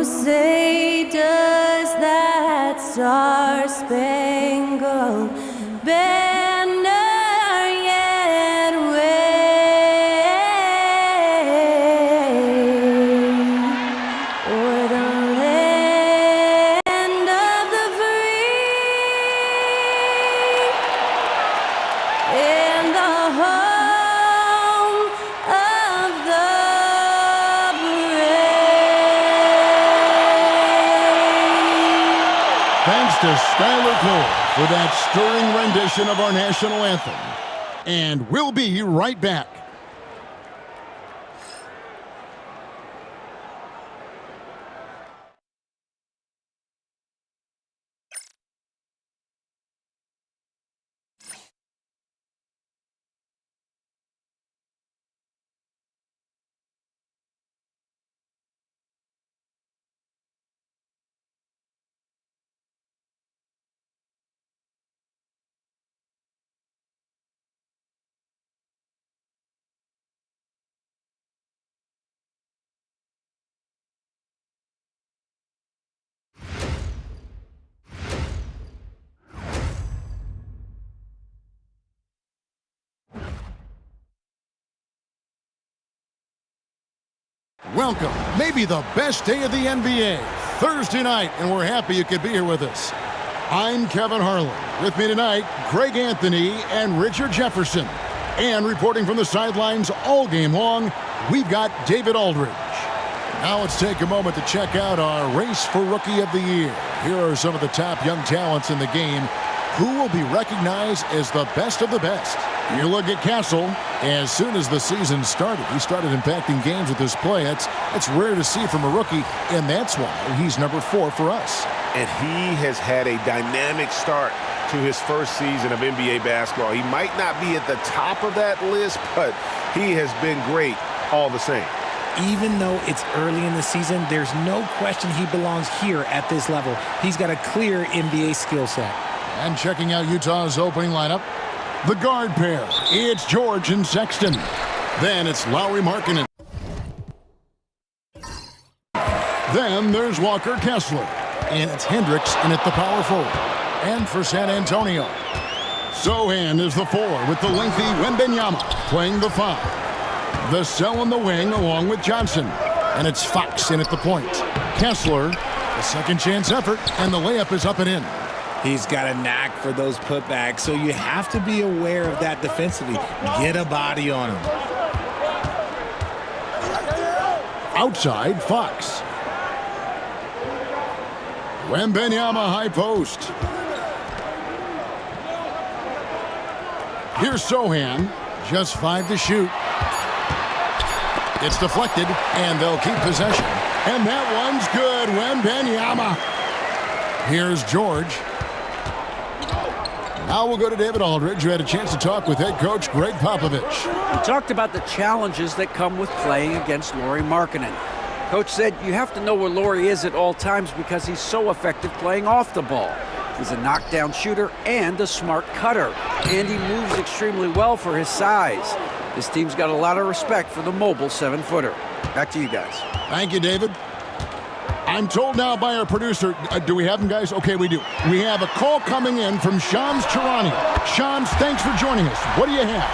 say does that star-spangled banner yet wave o'er the land of the free and the home of the brave. Thanks to Skylar Cole for that stirring rendition of our national anthem. And we'll be right back. Welcome, maybe the best day of the NBA, Thursday night, and we're happy you could be here with us. I'm Kevin Harlan. With me tonight, Greg Anthony and Richard Jefferson. And reporting from the sidelines all game long, we've got David Aldridge. Now let's take a moment to check out our race for Rookie of the Year. Here are some of the top young talents in the game who will be recognized as the best of the best. You look at Castle. As soon as the season started, he started impacting games with his play. That's rare to see from a rookie, and that's why he's number 4 for us. And he has had a dynamic start to his first season of NBA basketball. He might not be at the top of that list, but he has been great all the same. Even though it's early in the season, there's no question he belongs here at this level. He's got a clear NBA skill set. And checking out Utah's opening lineup, the guard pair, it's George and Sexton. Then it's Lauri Markkanen. Then there's Walker Kessler. And it's Hendricks in at the power forward. And for San Antonio, Sohan is the 4 with the lengthy Wembanyama playing the 5. The cell in the wing along with Johnson. And it's Fox in at the point. Kessler, a second chance effort, and the layup is up and in. He's got a knack for those putbacks, so you have to be aware of that defensively. Get a body on him. Outside, Fox. Wembanyama high post. Here's Sohan, just 5 to shoot. It's deflected, and they'll keep possession. And that one's good, Wembanyama. Here's George. Now we'll go to David Aldridge, who had a chance to talk with head coach Greg Popovich. He talked about the challenges that come with playing against Lauri Markkanen. Coach said you have to know where Lauri is at all times because he's so effective playing off the ball. He's a knockdown shooter and a smart cutter, and he moves extremely well for his size. This team's got a lot of respect for the mobile 7-footer. Back to you guys. Thank you, David. I'm told now by our producer, do we have him, guys? Okay, we do. We have a call coming in from Shams Charania. Shams, thanks for joining us. What do you have?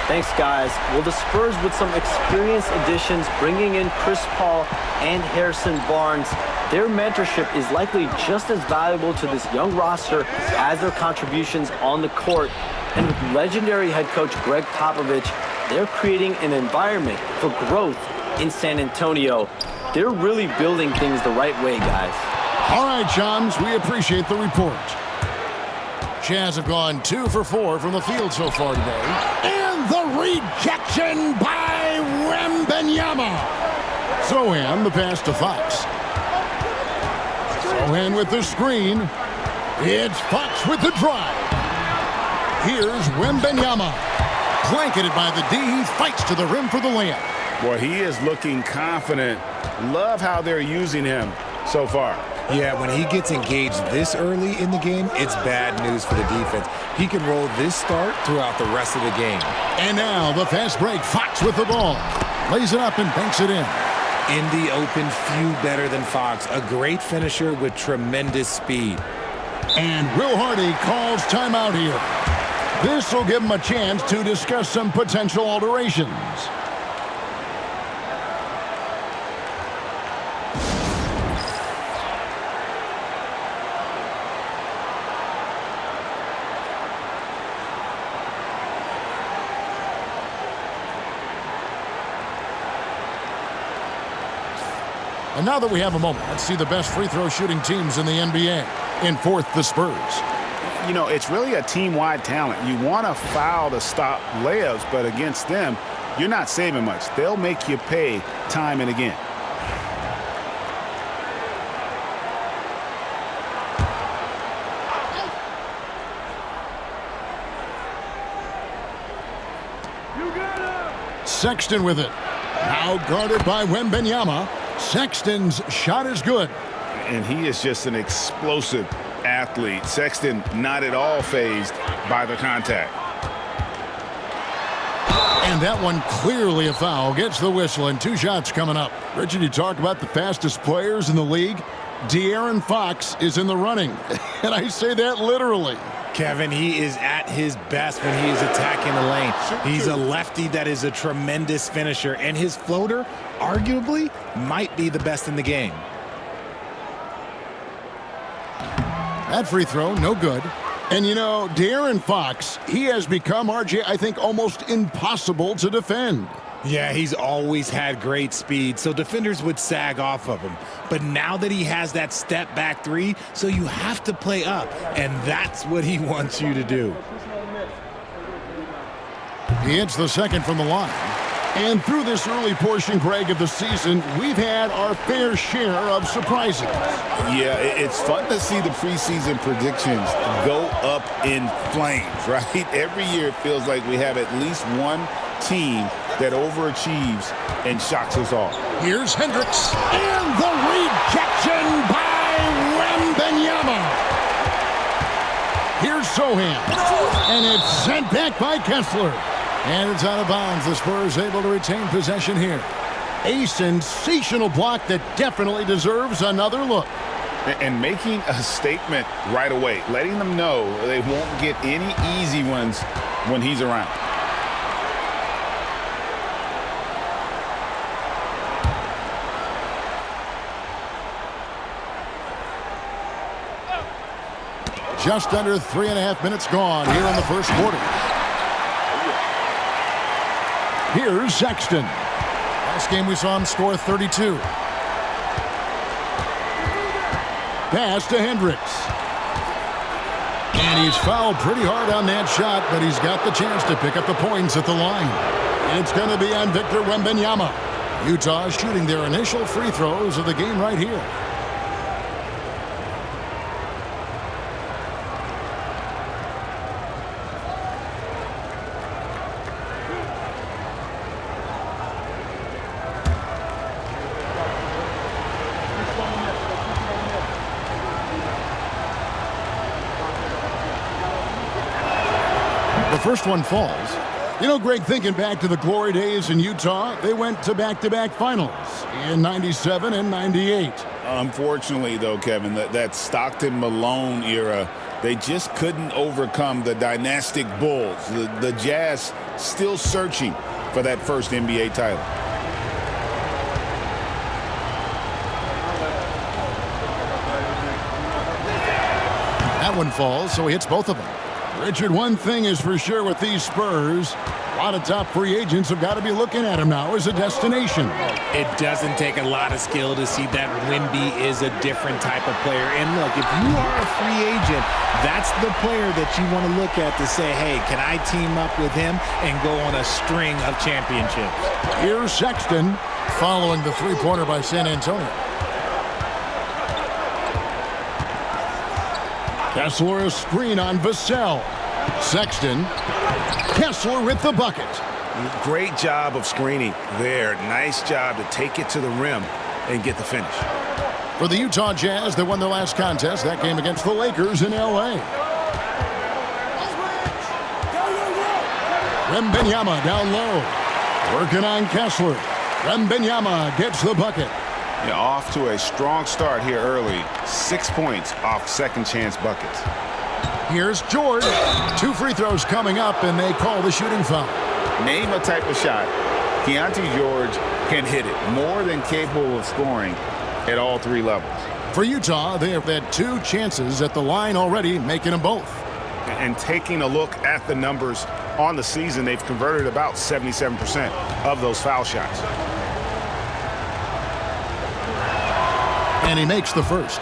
Thanks, guys. Well, the Spurs, with some experienced additions, bringing in Chris Paul and Harrison Barnes, their mentorship is likely just as valuable to this young roster as their contributions on the court. And with legendary head coach Greg Popovich, they're creating an environment for growth in San Antonio. They're really building things the right way, guys. All right, Shams, we appreciate the report. Jazz have gone 2 for 4 from the field so far today. And the rejection by Wembanyama. Sohan, the pass to Fox. Sohan with the screen. It's Fox with the drive. Here's Wembanyama. Blanketed by the D, he fights to the rim for the layup. Boy, he is looking confident. Love how they're using him so far. Yeah, when he gets engaged this early in the game, it's bad news for the defense. He can roll this start throughout the rest of the game. And now the fast break. Fox with the ball. Lays it up and banks it in. In the open, few better than Fox. A great finisher with tremendous speed. And Will Hardy calls timeout here. This will give him a chance to discuss some potential alterations. And now that we have a moment, let's see the best free throw shooting teams in the NBA. In fourth, the Spurs. You know, it's really a team-wide talent. You want to foul to stop layups, but against them, you're not saving much. They'll make you pay time and again. Sexton with it. Now guarded by Wembanyama. Sexton's shot is good. And he is just an explosive athlete. Sexton not at all fazed by the contact. And that one clearly a foul. Gets the whistle and 2 shots coming up. Richard, you talk about the fastest players in the league. De'Aaron Fox is in the running. And I say that literally. Kevin, he is at his best when he is attacking the lane. He's a lefty that is a tremendous finisher, and his floater, arguably, might be the best in the game. That free throw, no good. And you know, De'Aaron Fox, he has become, RJ, I think, almost impossible to defend. Yeah, he's always had great speed, so defenders would sag off of him. But now that he has that step-back three, so you have to play up, and that's what he wants you to do. He hits the second from the line. And through this early portion, Greg, of the season, we've had our fair share of surprises. Yeah, it's fun to see the preseason predictions go up in flames, right? Every year it feels like we have at least one team that overachieves and shocks us all. Here's Hendricks. And the rejection by Wembanyama. Here's Sohan. And it's sent back by Kessler. And it's out of bounds. The Spurs able to retain possession here. A sensational block that definitely deserves another look. And making a statement right away, letting them know they won't get any easy ones when he's around. Just under 3.5 minutes gone here in the first quarter. Here's Sexton. Last game we saw him score 32. Pass to Hendricks. And he's fouled pretty hard on that shot, but he's got the chance to pick up the points at the line. It's going to be on Victor Wembanyama. Utah shooting their initial free throws of the game right here. The first one falls. You know, Greg, thinking back to the glory days in Utah, they went to back-to-back finals in 97 and 98. Unfortunately, though, Kevin, that Stockton-Malone era, they just couldn't overcome the dynastic Bulls. The Jazz still searching for that first NBA title. That one falls, so he hits both of them. Richard, one thing is for sure with these Spurs, a lot of top free agents have got to be looking at him now as a destination. It doesn't take a lot of skill to see that Wemby is a different type of player. And look, if you are a free agent, that's the player that you want to look at to say, hey, can I team up with him and go on a string of championships? Here's Sexton following the three-pointer by San Antonio. Kessler a screen on Vassell. Sexton. Kessler with the bucket. Great job of screening there. Nice job to take it to the rim and get the finish. For the Utah Jazz, they won their last contest. That game against the Lakers in L.A. Wembanyama down low. Working on Kessler. Wembanyama gets the bucket. Yeah, off to a strong start here early. 6 points off second chance buckets. Here's George. 2 free throws coming up, and they call the shooting foul. Name a type of shot Keontae George can hit it. More than capable of scoring at all 3 levels. For Utah, they have had 2 chances at the line already, making them both. And taking a look at the numbers on the season, they've converted about 77% of those foul shots. And he makes the first.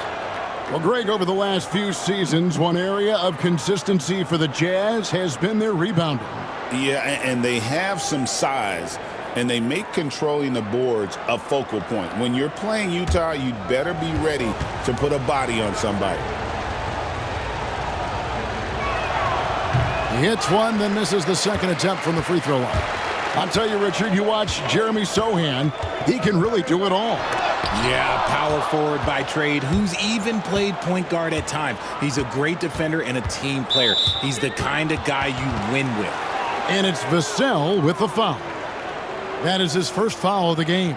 Well, Greg, over the last few seasons, one area of consistency for the Jazz has been their rebounding. Yeah, and they have some size, and they make controlling the boards a focal point. When you're playing Utah, you'd better be ready to put a body on somebody. He hits one, then misses the second attempt from the free throw line. I'll tell you, Richard, you watch Jeremy Sohan, he can really do it all. Yeah, power forward by trade, who's even played point guard at times. He's a great defender and a team player. He's the kind of guy you win with. And it's Vassell with the foul. That is his first foul of the game.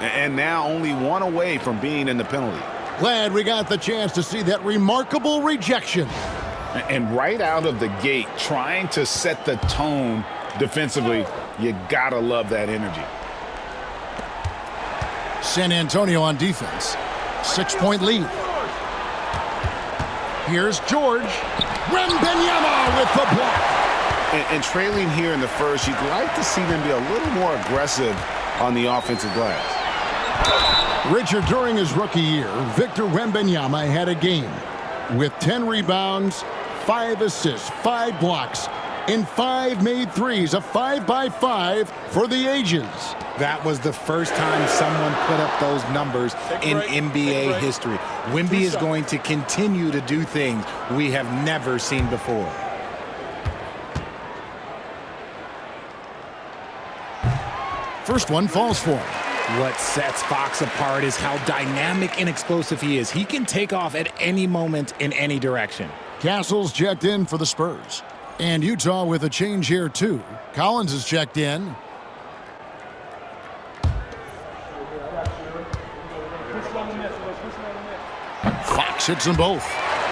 And now only 1 away from being in the penalty. Glad we got the chance to see that remarkable rejection. And right out of the gate, trying to set the tone defensively, you gotta love that energy. San Antonio on defense. 6-point lead. Here's George. Wembanyama with the block. And trailing here in the first, you'd like to see them be a little more aggressive on the offensive glass. Richard, during his rookie year, Victor Wembanyama had a game with 10 rebounds, 5 assists, 5 blocks, and 5 made threes, a 5-by-5 for the ages. That was the first time someone put up those numbers in NBA history. Wemby is going to continue to do things we have never seen before. First one falls for him. What sets Fox apart is how dynamic and explosive he is. He can take off at any moment in any direction. Castle's checked in for the Spurs. And Utah with a change here, too. Collins is checked in. Fox hits them both.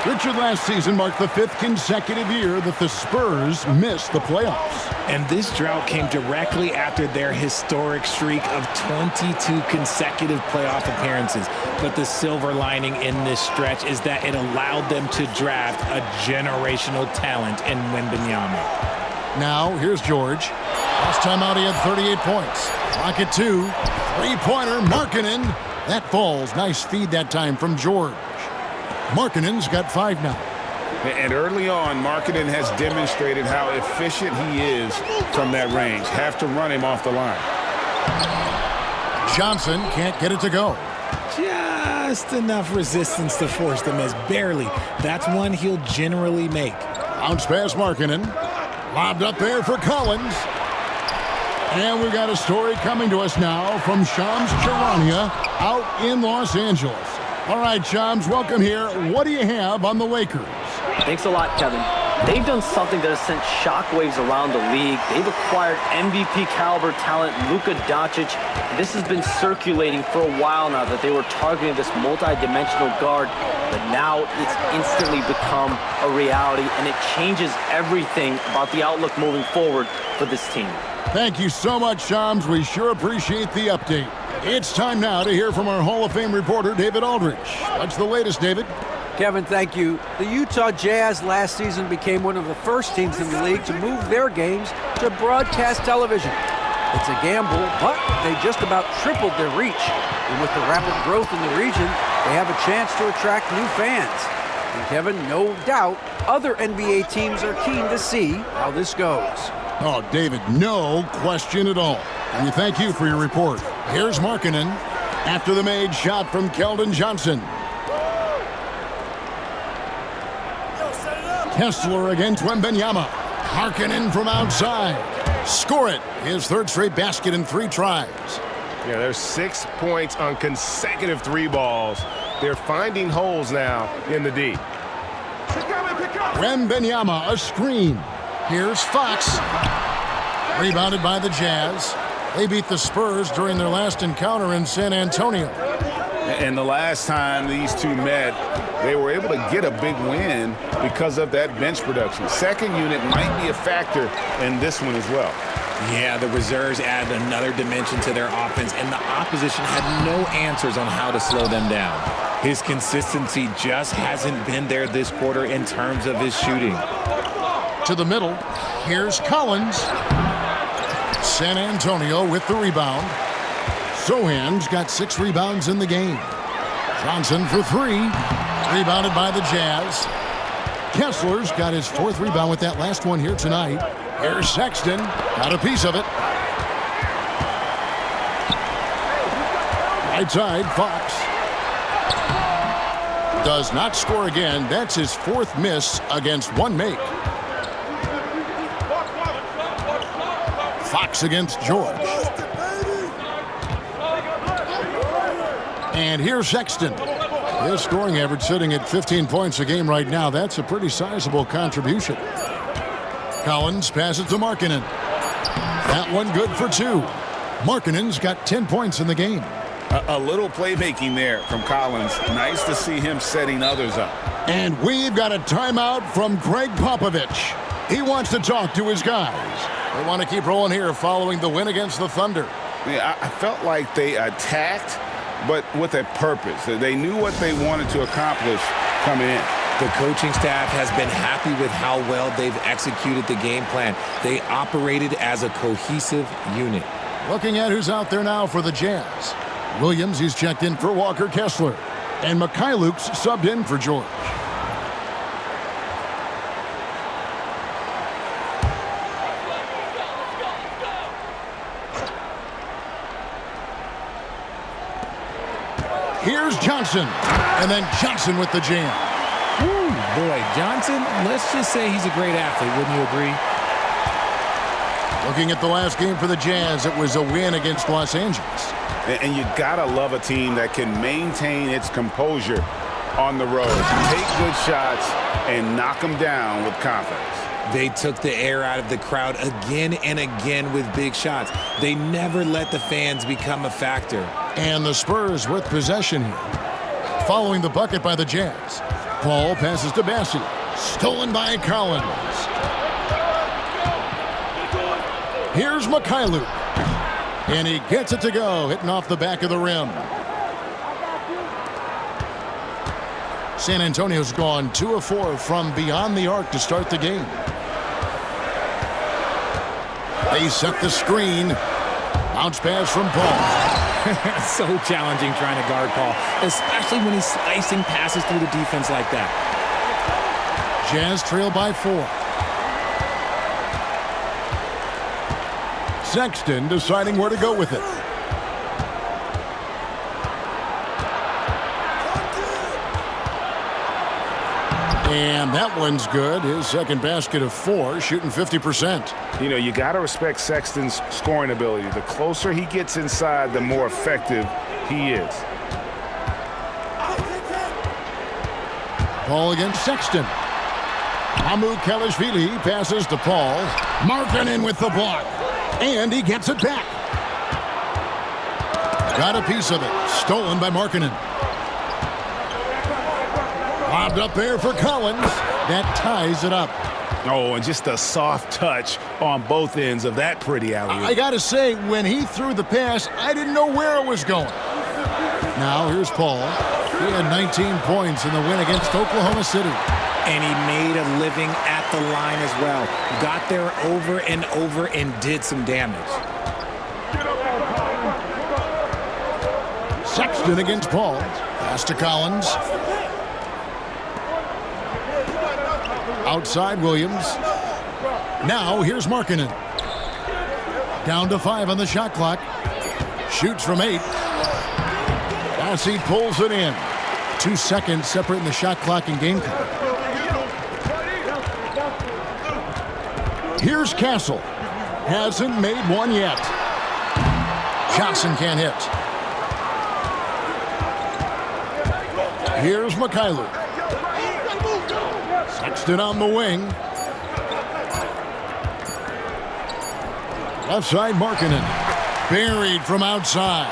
Richard, last season marked the 5th consecutive year that the Spurs missed the playoffs. And this drought came directly after their historic streak of 22 consecutive playoff appearances. But the silver lining in this stretch is that it allowed them to draft a generational talent in Wembanyama. Now, here's George. Last time out, he had 38 points. Clock at 2. 3-pointer, Markkanen. That falls. Nice feed that time from George. Markkanen's got 5 now. And early on, Markkanen has demonstrated how efficient he is from that range. Have to run him off the line. Johnson can't get it to go. Just enough resistance to force the miss. Barely. That's one he'll generally make. Bounce pass Markkanen. Lobbed up there for Collins. And we've got a story coming to us now from Shams Charania out in Los Angeles. All right, Shams, welcome here. What do you have on the Lakers? Thanks a lot, Kevin. They've done something that has sent shockwaves around the league. They've acquired MVP caliber talent, Luka Doncic. This has been circulating for a while now that they were targeting this multi-dimensional guard, but now it's instantly become a reality, and it changes everything about the outlook moving forward for this team. Thank you so much, Shams. We sure appreciate the update. It's time now to hear from our Hall of Fame reporter, David Aldrich. What's the latest, David? Kevin, thank you. The Utah Jazz last season became one of the first teams in the league to move their games to broadcast television. It's a gamble, but they just about tripled their reach. And with the rapid growth in the region, they have a chance to attract new fans. And Kevin, no doubt, other NBA teams are keen to see how this goes. Oh, David, no question at all. And we thank you for your report. Here's Markkanen after the made shot from Keldon Johnson. Kessler against Wembanyama. Markkanen from outside. Score it. His 3rd straight basket in 3 tries. Yeah, there's 6 points on consecutive 3 balls. They're finding holes now in the D. Wembanyama, a screen. Here's Fox. Rebounded by the Jazz. They beat the Spurs during their last encounter in San Antonio. And the last time these two met, they were able to get a big win because of that bench production. Second unit might be a factor in this one as well. Yeah, the reserves add another dimension to their offense, and the opposition had no answers on how to slow them down. His consistency just hasn't been there this quarter in terms of his shooting. To the middle, here's Collins. San Antonio with the rebound. Sohan's got 6 rebounds in the game. Johnson for 3. Rebounded by the Jazz. Kessler's got his 4th rebound with that last one here tonight. Here's Sexton. Got a piece of it. Right side, Fox. Does not score again. That's his 4th miss against 1 make. Fox against George. And here's Sexton. His scoring average sitting at 15 points a game right now. That's a pretty sizable contribution. Collins passes to Markkanen. That one good for 2. Markkanen's got 10 points in the game. A little playmaking there from Collins. Nice to see him setting others up. And we've got a timeout from Greg Popovich. He wants to talk to his guys. They want to keep rolling here following the win against the Thunder. Yeah, I felt like they attacked, but with a purpose. They knew what they wanted to accomplish coming in. The coaching staff has been happy with how well they've executed the game plan. They operated as a cohesive unit. Looking at who's out there now for the Jazz. Williams, he's checked in for Walker Kessler. And Mikhailuk's subbed in for George. Here's Johnson. And then Johnson with the jam. Ooh, boy, Johnson, let's just say he's a great athlete, wouldn't you agree? Looking at the last game for the Jazz, it was a win against Los Angeles. And you gotta love a team that can maintain its composure on the road. Take good shots and knock them down with confidence. They took the air out of the crowd again and again with big shots. They never let the fans become a factor. And the Spurs with possession here. Following the bucket by the Jazz. Paul passes to Bassey. Stolen by Collins. Here's Mikhailuk. And he gets it to go, hitting off the back of the rim. San Antonio's gone 2 of 4 from beyond the arc to start the game. They set the screen. Bounce pass from Paul. So challenging trying to guard Paul, especially when he's slicing passes through the defense like that. Jazz trail by 4. Sexton deciding where to go with it. And that one's good. His second basket of 4, shooting 50%. You know, you got to respect Sexton's scoring ability. The closer he gets inside, the more effective he is. Paul against Sexton. Hamu Kelishvili passes to Paul. Markkanen with the block. And he gets it back. Got a piece of it. Stolen by Markkanen. Lobbed up there for Collins. That ties it up. Oh, and just a soft touch on both ends of that pretty alley-oop. I got to say, when he threw the pass, I didn't know where it was going. Now, here's Paul. He had 19 points in the win against Oklahoma City. And he made a living at the line as well. Got there over and over and did some damage. Sexton against Paul. Pass to Collins. Outside Williams. Now here's Markkanen. Down to 5 on the shot clock. Shoots from 8. Bassey pulls it in. 2 seconds separating the shot clock and game clock. Here's Castle. Hasn't made one yet. Johnson can't hit. Here's Mikhailuk. Sexton on the wing. Left side Markkanen. Buried from outside.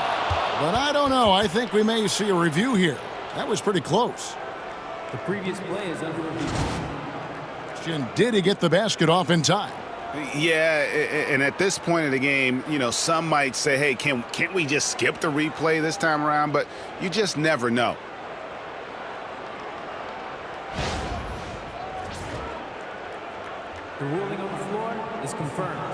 But I don't know. I think we may see a review here. That was pretty close. The previous play is under review. Did he get the basket off in time? Yeah, and at this point of the game, you know, some might say, hey, can't we just skip the replay this time around? But you just never know. The ruling on the floor is confirmed.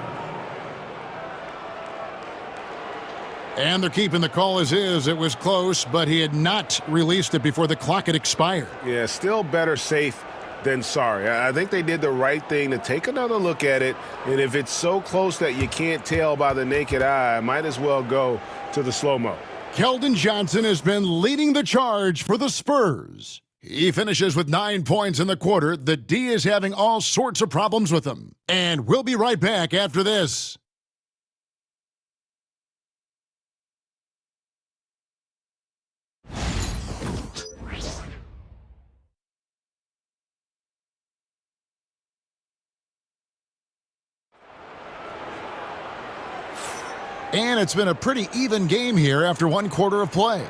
And they're keeping the call as is. It was close, but he had not released it before the clock had expired. Yeah, still better safe than sorry. I think they did the right thing to take another look at it. And if it's so close that you can't tell by the naked eye, might as well go to the slow-mo. Keldon Johnson has been leading the charge for the Spurs. He finishes with 9 points in the quarter. The D is having all sorts of problems with him. And we'll be right back after this. And it's been a pretty even game here after one quarter of play.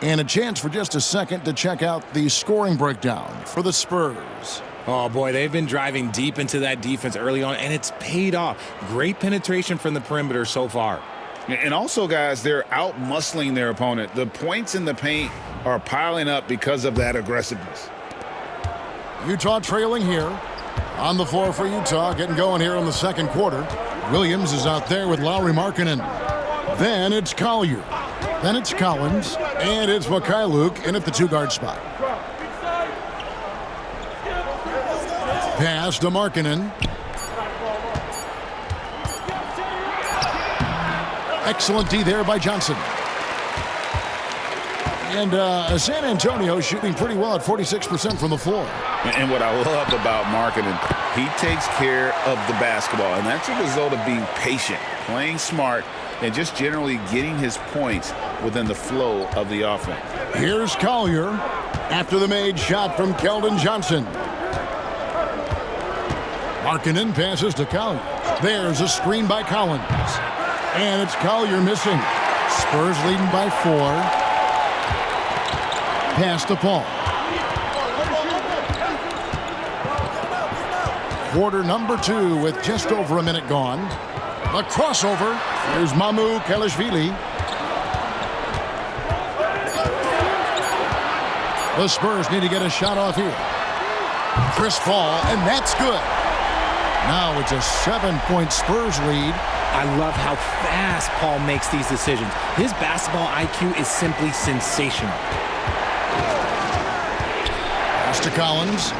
And a chance for just a second to check out the scoring breakdown for the Spurs. Oh, boy, they've been driving deep into that defense early on, and it's paid off. Great penetration from the perimeter so far. And also, guys, they're out-muscling their opponent. The points in the paint are piling up because of that aggressiveness. Utah trailing here. On the floor for Utah, getting going here in the second quarter. Williams is out there with Lauri Markkanen. Then it's Collier. Then it's Collins. And it's Mikhailuk in at the two-guard spot. Pass to Markkanen. Excellent D there by Johnson. And San Antonio shooting pretty well at 46% from the floor. And what I love about Markkanen, he takes care of the basketball. And that's a result of being patient, playing smart, and just generally getting his points within the flow of the offense. Here's Collier after the made shot from Keldon Johnson. Markkanen passes to Collier. There's a screen by Collins. And it's Collier missing. Spurs leading by 4. Pass to Paul. Quarter number 2 with just over a minute gone. A crossover. There's Mamu Kelishvili. The Spurs need to get a shot off here. Chris Paul, and that's good. Now it's a 7-point Spurs lead. I love how fast Paul makes these decisions. His basketball IQ is simply sensational. Pass to Collins.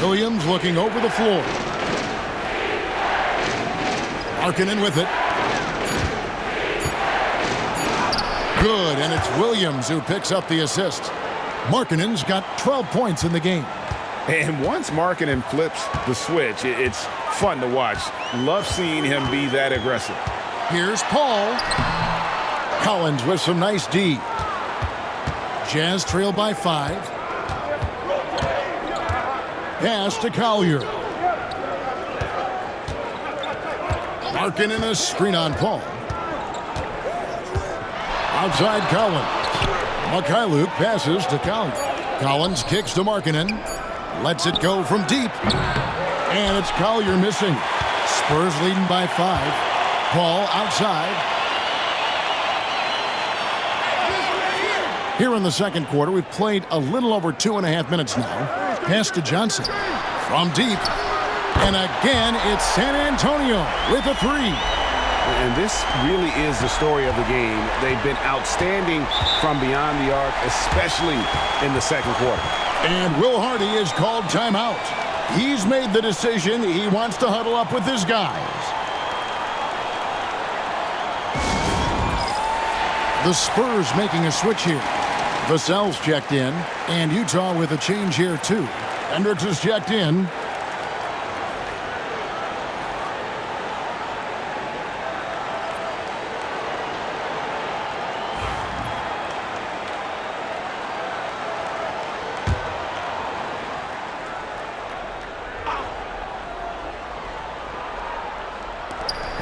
Williams looking over the floor. Markkanen with it. Good, and it's Williams who picks up the assist. Markkanen's got 12 points in the game. And once Markkanen flips the switch, it's fun to watch. Love seeing him be that aggressive. Here's Paul. Collins with some nice D. Jazz trail by 5. Pass to Collier. Markkanen a screen on Paul. Outside Collins. Mikhailuk passes to Collier. Collins kicks to Markkanen. Lets it go from deep. And it's Collier missing. Spurs leading by 5. Paul outside. Here in the second quarter, we've played a little over 2.5 minutes now. Pass to Johnson. From deep. And again, it's San Antonio with a 3. And this really is the story of the game. They've been outstanding from beyond the arc, especially in the second quarter. And Will Hardy is called timeout. He's made the decision. He wants to huddle up with his guys. The Spurs making a switch here. Vassell's checked in, and Utah with a change here too. Hendricks is checked in.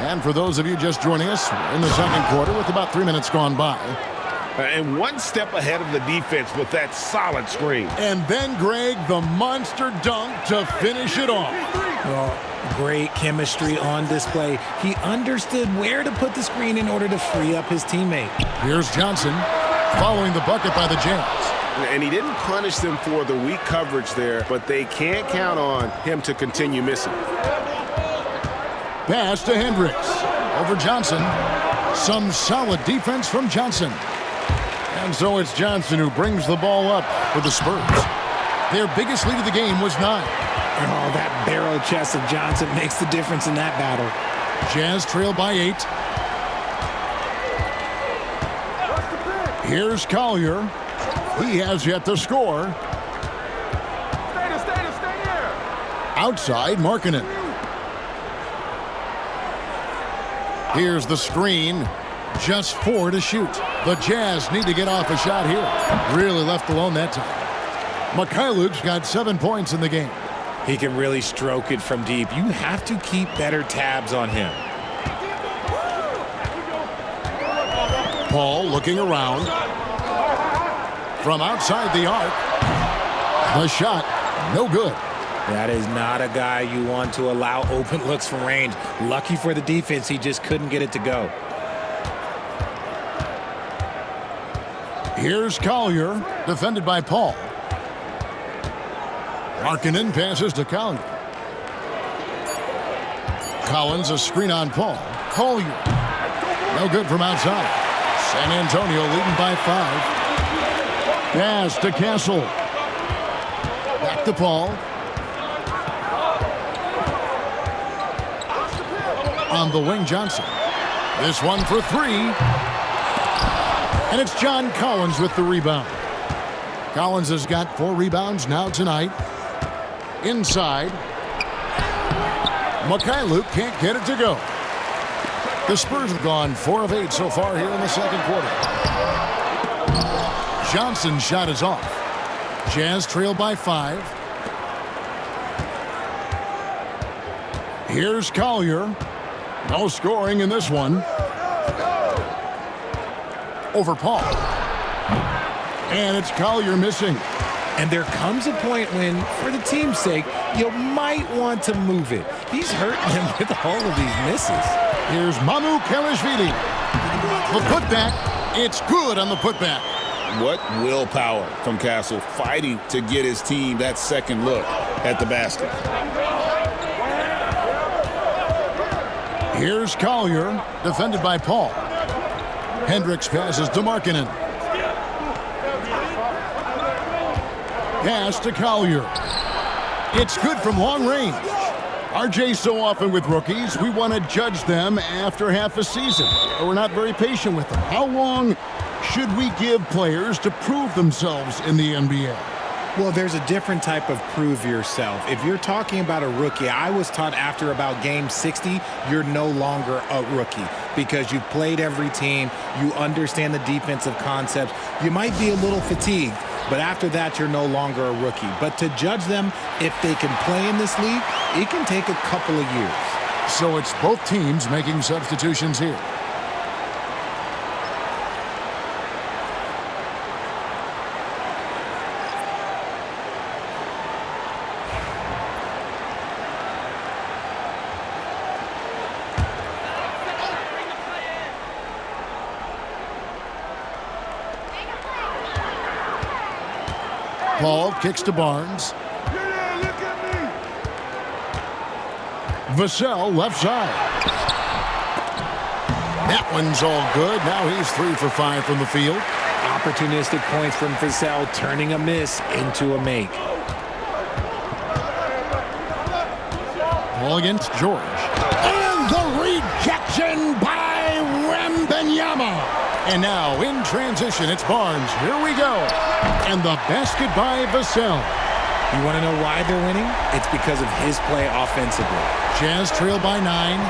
And for those of you just joining us, we're in the second quarter with about 3 minutes gone by. And one step ahead of the defense with that solid screen. And then, Greg, the monster dunk to finish it off. Well, great chemistry on display. He understood where to put the screen in order to free up his teammate. Here's Johnson following the bucket by the Jazz. And he didn't punish them for the weak coverage there, but they can't count on him to continue missing. Pass to Hendricks. Over Johnson. Some solid defense from Johnson. And so it's Johnson who brings the ball up for the Spurs. Their biggest lead of the game was 9. Oh, that barrel chest of Johnson makes the difference in that battle. Jazz trail by 8. Here's Collier. He has yet to score. Outside, Markkanen. Here's the screen. Just 4 to shoot. The Jazz need to get off a shot here. Really left alone that time. Mikhailuk's got 7 points in the game. He can really stroke it from deep. You have to keep better tabs on him. Paul looking around. From outside the arc. The shot, no good. That is not a guy you want to allow open looks from range. Lucky for the defense, he just couldn't get it to go. Here's Collier, defended by Paul. Markkanen passes to Collier. Collins, a screen on Paul. Collier, no good from outside. San Antonio leading by 5. Pass to Castle. Back to Paul. On the wing, Johnson. This one for 3. And it's John Collins with the rebound. Collins has got 4 rebounds now tonight. Inside. Mikhailuk can't get it to go. The Spurs have gone 4 of 8 so far here in the second quarter. Johnson's shot is off. Jazz trail by 5. Here's Collier. No scoring in this one. Over Paul. And it's Collier missing. And there comes a point when, for the team's sake, you might want to move it. He's hurting them with all of these misses. Here's Mamu Kelishvili. The putback. It's good on the putback. What willpower from Castle, fighting to get his team that second look at the basket. Here's Collier, defended by Paul. Hendricks passes to Markkanen. Pass to Collier. It's good from long range. RJ, so often with rookies, we want to judge them after half a season. We're not very patient with them. How long should we give players to prove themselves in the NBA? Well, there's a different type of prove yourself. If you're talking about a rookie, I was taught after about game 60, you're no longer a rookie because you've played every team, you understand the defensive concepts. You might be a little fatigued, but after that, you're no longer a rookie. But to judge them, if they can play in this league, it can take a couple of years. So it's both teams making substitutions here. Paul kicks to Barnes. Vassell left side. That one's all good. Now he's 3 for 5 from the field. Opportunistic points from Vassell, turning a miss into a make. Ball against George. And the rejection by Wembanyama. And now in transition, it's Barnes. Here we go. And the basket by Vassell. You want to know why they're winning? It's because of his play offensively. Jazz trail by 9.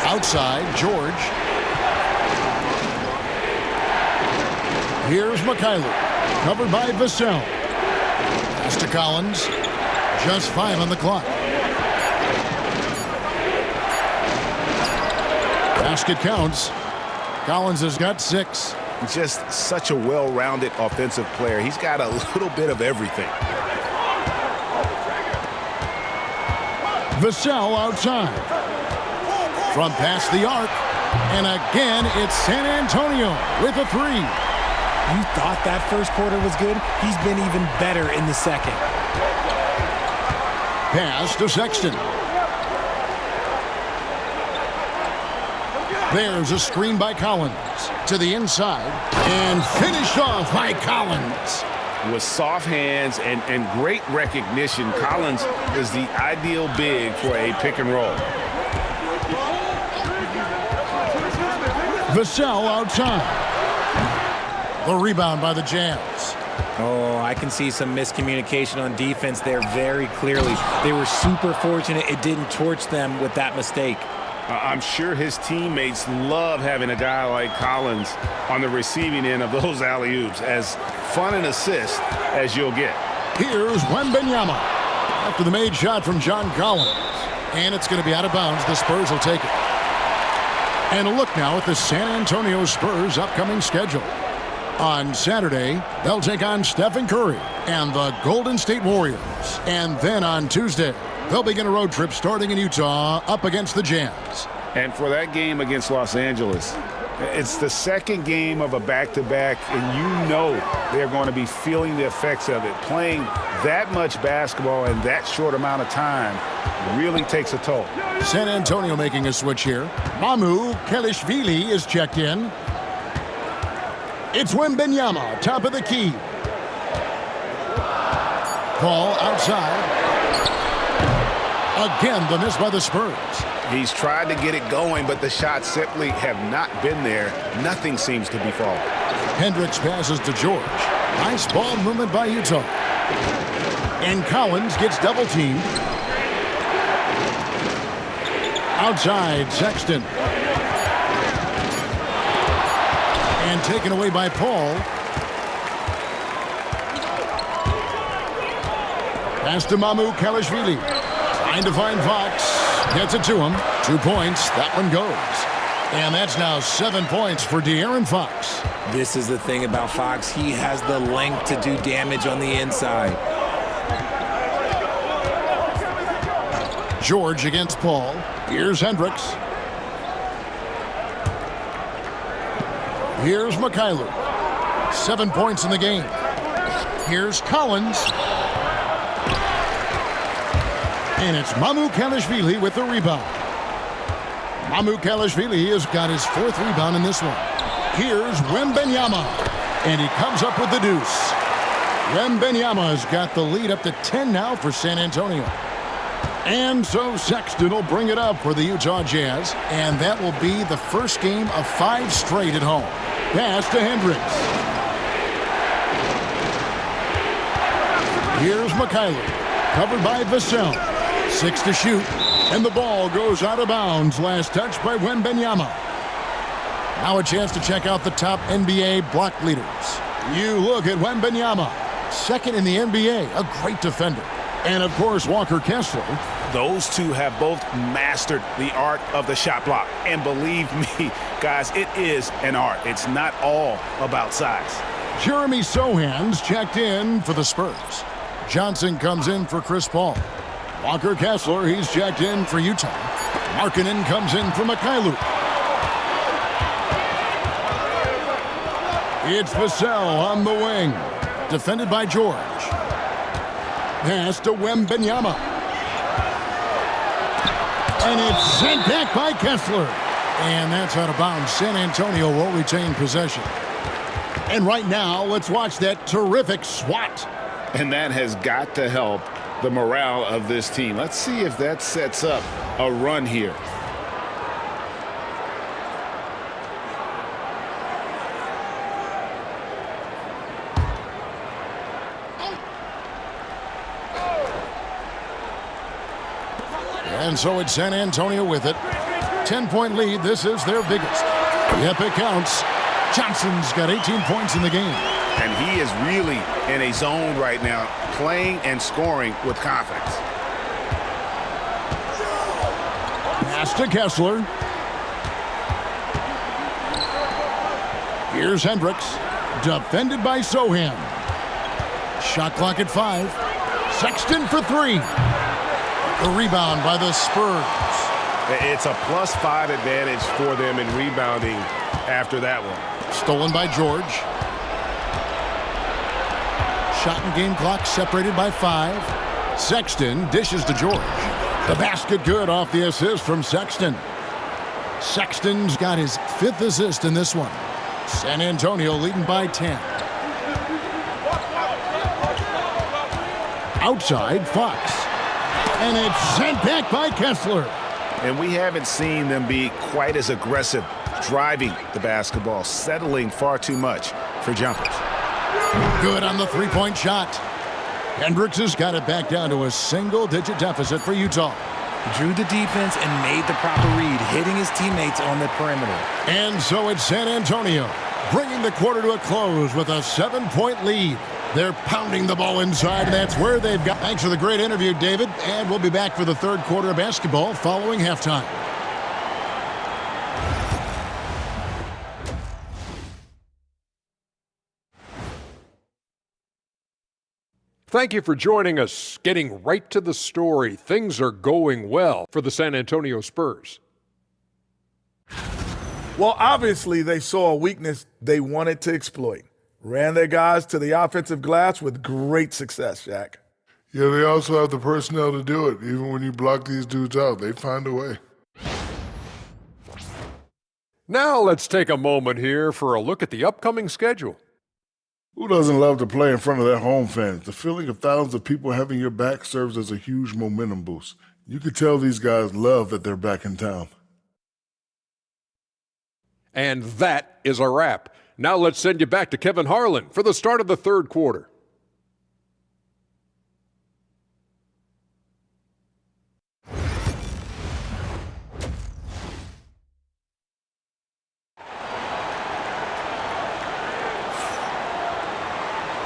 Outside, George. Here's Mikhailuk. Covered by Vassell. Pass to Collins. Just 5 on the clock. basket counts. Collins has got 6. Just such a well-rounded offensive player. He's got a little bit of everything. Vassell outside. From past the arc. And again, it's San Antonio with a 3. You thought that first quarter was good? He's been even better in the second. Pass to Sexton. There's a screen by Collins to the inside and finished off by Collins. With soft hands and great recognition, Collins is the ideal big for a pick and roll. Vassell outside. The rebound by the Jazz. Oh, I can see some miscommunication on defense there very clearly. They were super fortunate it didn't torch them with that mistake. I'm sure his teammates love having a guy like Collins on the receiving end of those alley-oops. As fun an assist as you'll get. Here's Wembanyama after the made shot from John Collins. And it's going to be out of bounds. The Spurs will take it. And a look now at the San Antonio Spurs' upcoming schedule. On Saturday, they'll take on Stephen Curry and the Golden State Warriors. And then on Tuesday, they'll begin a road trip starting in Utah up against the Jazz. And for that game against Los Angeles, it's the second game of a back-to-back, and you know they're going to be feeling the effects of it. Playing that much basketball in that short amount of time really takes a toll. San Antonio making a switch here. Mamu Kelishvili is checked in. It's Wembanyama, top of the key. Paul outside. Again, the miss by the Spurs. He's tried to get it going, but the shots simply have not been there. Nothing seems to be falling. Hendricks passes to George. Nice ball movement by Utah. And Collins gets double-teamed. Outside, Sexton. And taken away by Paul. Pass to Mamu Kelishvili. Trying to find Fox. Gets it to him. 2 points. That one goes. And that's now 7 points for De'Aaron Fox. This is the thing about Fox. He has the length to do damage on the inside. George against Paul. Here's Hendricks. Here's Mikhailuk. 7 points in the game. Here's Collins. And it's Mamu Kelishvili with the rebound. Mamu Kelishvili has got his 4th rebound in this one. Here's Wembanyama. And he comes up with the deuce. Wembanyama has got the lead up to 10 now for San Antonio. And so Sexton will bring it up for the Utah Jazz. And that will be the first game of 5 straight at home. Pass to Hendricks. Here's Mikhailuk. Covered by Vassell. 6 to shoot. And the ball goes out of bounds. Last touch by Wembanyama. Now a chance to check out the top NBA block leaders. You look at Wembanyama. 2nd in the NBA. A great defender. And, of course, Walker Kessler. Those two have both mastered the art of the shot block. And believe me, guys, it is an art. It's not all about size. Jeremy Sohan's checked in for the Spurs. Johnson comes in for Chris Paul. Walker Kessler, he's checked in for Utah. Markkanen comes in for Mikhailuk. It's Vassell on the wing. Defended by George. Pass to Wembanyama. And it's sent back by Kessler. And that's out of bounds. San Antonio will retain possession. And right now, let's watch that terrific swat. And that has got to help the morale of this team. Let's see if that sets up a run here. And so it's San Antonio with it. 10-point lead. This is their biggest. Yep, it counts. Johnson's got 18 points in the game. And he is really in a zone right now, playing and scoring with confidence. Pass to Kessler. Here's Hendricks, defended by Sohan. Shot clock at 5. Sexton for 3. The rebound by the Spurs. It's a +5 advantage for them in rebounding after that one. Stolen by George. Shot and game clock separated by 5. Sexton dishes to George. The basket good off the assist from Sexton. Sexton's got his 5th assist in this one. San Antonio leading by 10. Outside, Fox. And it's sent back by Kessler. And we haven't seen them be quite as aggressive driving the basketball, settling far too much for jumpers. Good on the three-point shot. Hendricks has got it back down to a single-digit deficit for Utah. Drew the defense and made the proper read, hitting his teammates on the perimeter. And so it's San Antonio, bringing the quarter to a close with a 7-point lead. They're pounding the ball inside, and that's where they've got. Thanks for the great interview, David. And we'll be back for the third quarter of basketball following halftime. Thank you for joining us. Getting right to the story, things are going well for the San Antonio Spurs. Well, obviously, they saw a weakness they wanted to exploit. Ran their guys to the offensive glass with great success, Shaq. Yeah, they also have the personnel to do it. Even when you block these dudes out, they find a way. Now let's take a moment here for a look at the upcoming schedule. Who doesn't love to play in front of their home fans? The feeling of thousands of people having your back serves as a huge momentum boost. You could tell these guys love that they're back in town. And that is a wrap. Now let's send you back to Kevin Harlan for the start of the third quarter.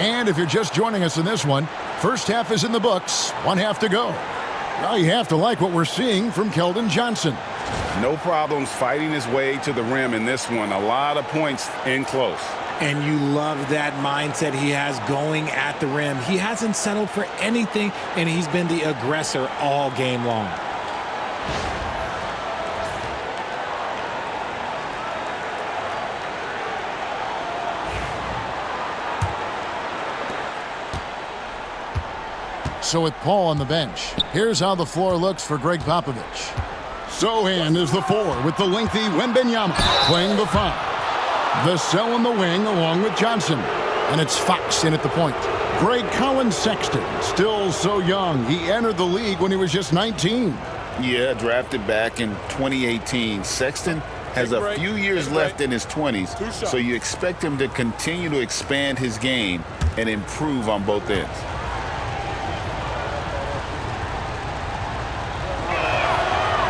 And if you're just joining us in this one, first half is in the books, 1 half to go. Well, you have to like what we're seeing from Keldon Johnson. No problems fighting his way to the rim in this one. A lot of points in close. And you love that mindset he has going at the rim. He hasn't settled for anything, and he's been the aggressor all game long. So with Paul on the bench, here's how the floor looks for Greg Popovich. Sohan is the 4 with the lengthy Wembenyama playing the 5. The cell in the wing along with Johnson. And it's Fox in at the point. Greg Collins Sexton, still so young. He entered the league when he was just 19. Yeah, drafted back in 2018. Sexton has a few years left in his 20s, so you expect him to continue to expand his game and improve on both ends.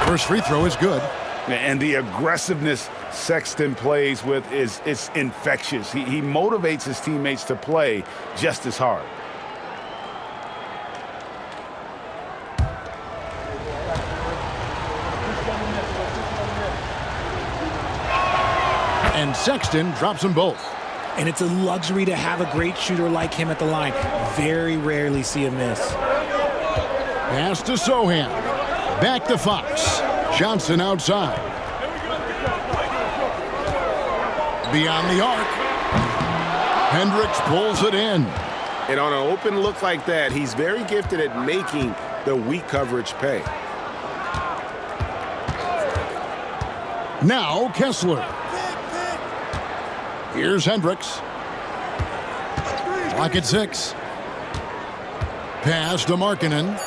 First free throw is good. And the aggressiveness Sexton plays with is infectious. He motivates his teammates to play just as hard. And Sexton drops them both. And it's a luxury to have a great shooter like him at the line. Very rarely see a miss. Pass to Sohan. Back to Fox. Johnson outside. Beyond the arc. Hendricks pulls it in. And on an open look like that, he's very gifted at making the weak coverage pay. Now Kessler. Here's Hendricks. Clock at 6. Pass to Markkanen.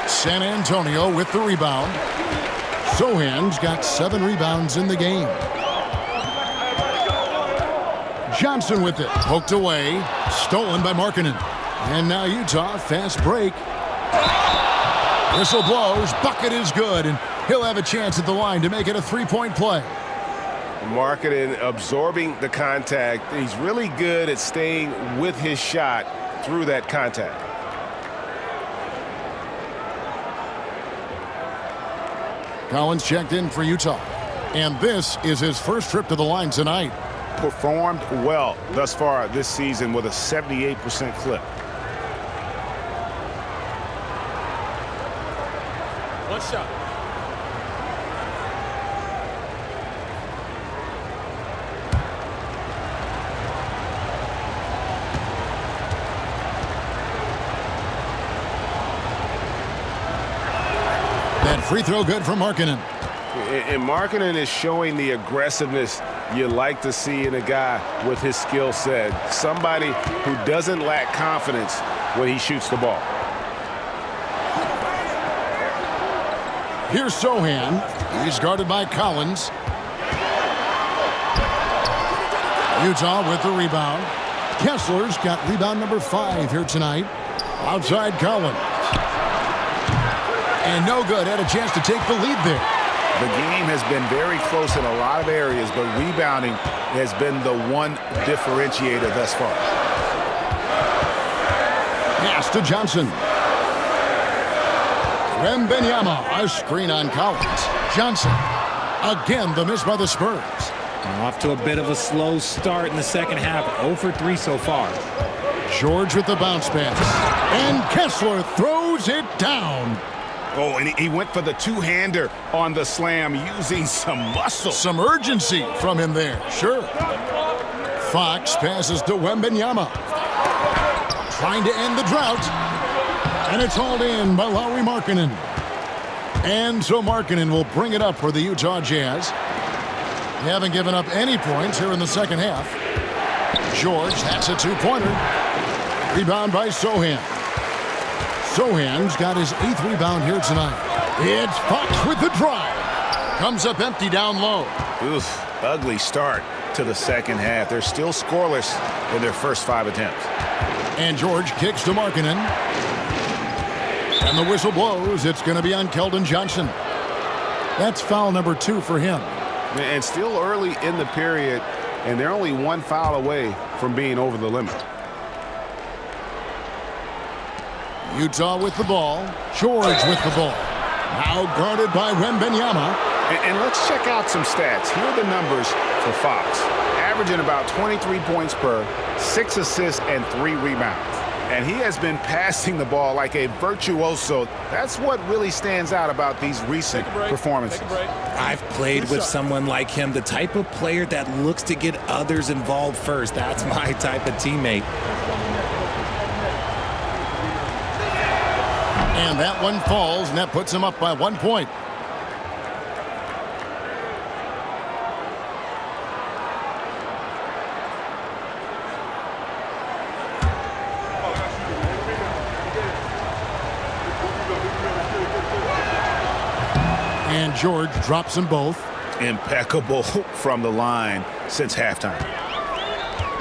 San Antonio with the rebound. Sohan's got 7 rebounds in the game. Johnson with it. Poked away. Stolen by Markkanen. And now Utah, fast break. Whistle blows. Bucket is good. And he'll have a chance at the line to make it a 3-point play. Markkanen absorbing the contact. He's really good at staying with his shot through that contact. Collins checked in for Utah. And this is his first trip to the line tonight. Performed well thus far this season with a 78% clip. One shot. That free throw good for Markkanen. And Markkanen is showing the aggressiveness you like to see in a guy with his skill set. Somebody who doesn't lack confidence when he shoots the ball. Here's Sohan. He's guarded by Collins. Utah with the rebound. Kessler's got rebound number 5 here tonight. Outside Collins. And no good. Had a chance to take the lead there. The game has been very close in a lot of areas, but rebounding has been the one differentiator thus far. Pass to Johnson. Wembanyama, a screen on Collins. Johnson, again the miss by the Spurs. Off to a bit of a slow start in the second half. 0 for 3 so far. George with the bounce pass. And Kessler throws it down. Oh, and he went for the two-hander on the slam using some muscle. Some urgency from him there, sure. Fox passes to Wembanyama. Trying to end the drought. And it's hauled in by Lauri Markkanen. And so Markkanen will bring it up for the Utah Jazz. They haven't given up any points here in the second half. George, that's a two-pointer. Rebound by Sohan. Sohan's got his 8th rebound here tonight. It's Fox with the drive. Comes up empty down low. Oof, ugly start to the second half. They're still scoreless in their first 5 attempts. And George kicks to Markkanen. And the whistle blows. It's going to be on Keldon Johnson. That's foul number 2 for him. And still early in the period, and they're only 1 foul away from being over the limit. Utah with the ball. George with the ball. Now guarded by Wembanyama. And let's check out some stats. Here are the numbers for Fox. Averaging about 23 points per, 6 assists, and 3 rebounds. And he has been passing the ball like a virtuoso. That's what really stands out about these recent performances. I've played with someone like him, the type of player that looks to get others involved first. That's my type of teammate. And that one falls, and that puts him up by 1 point. And George drops them both. Impeccable from the line since halftime.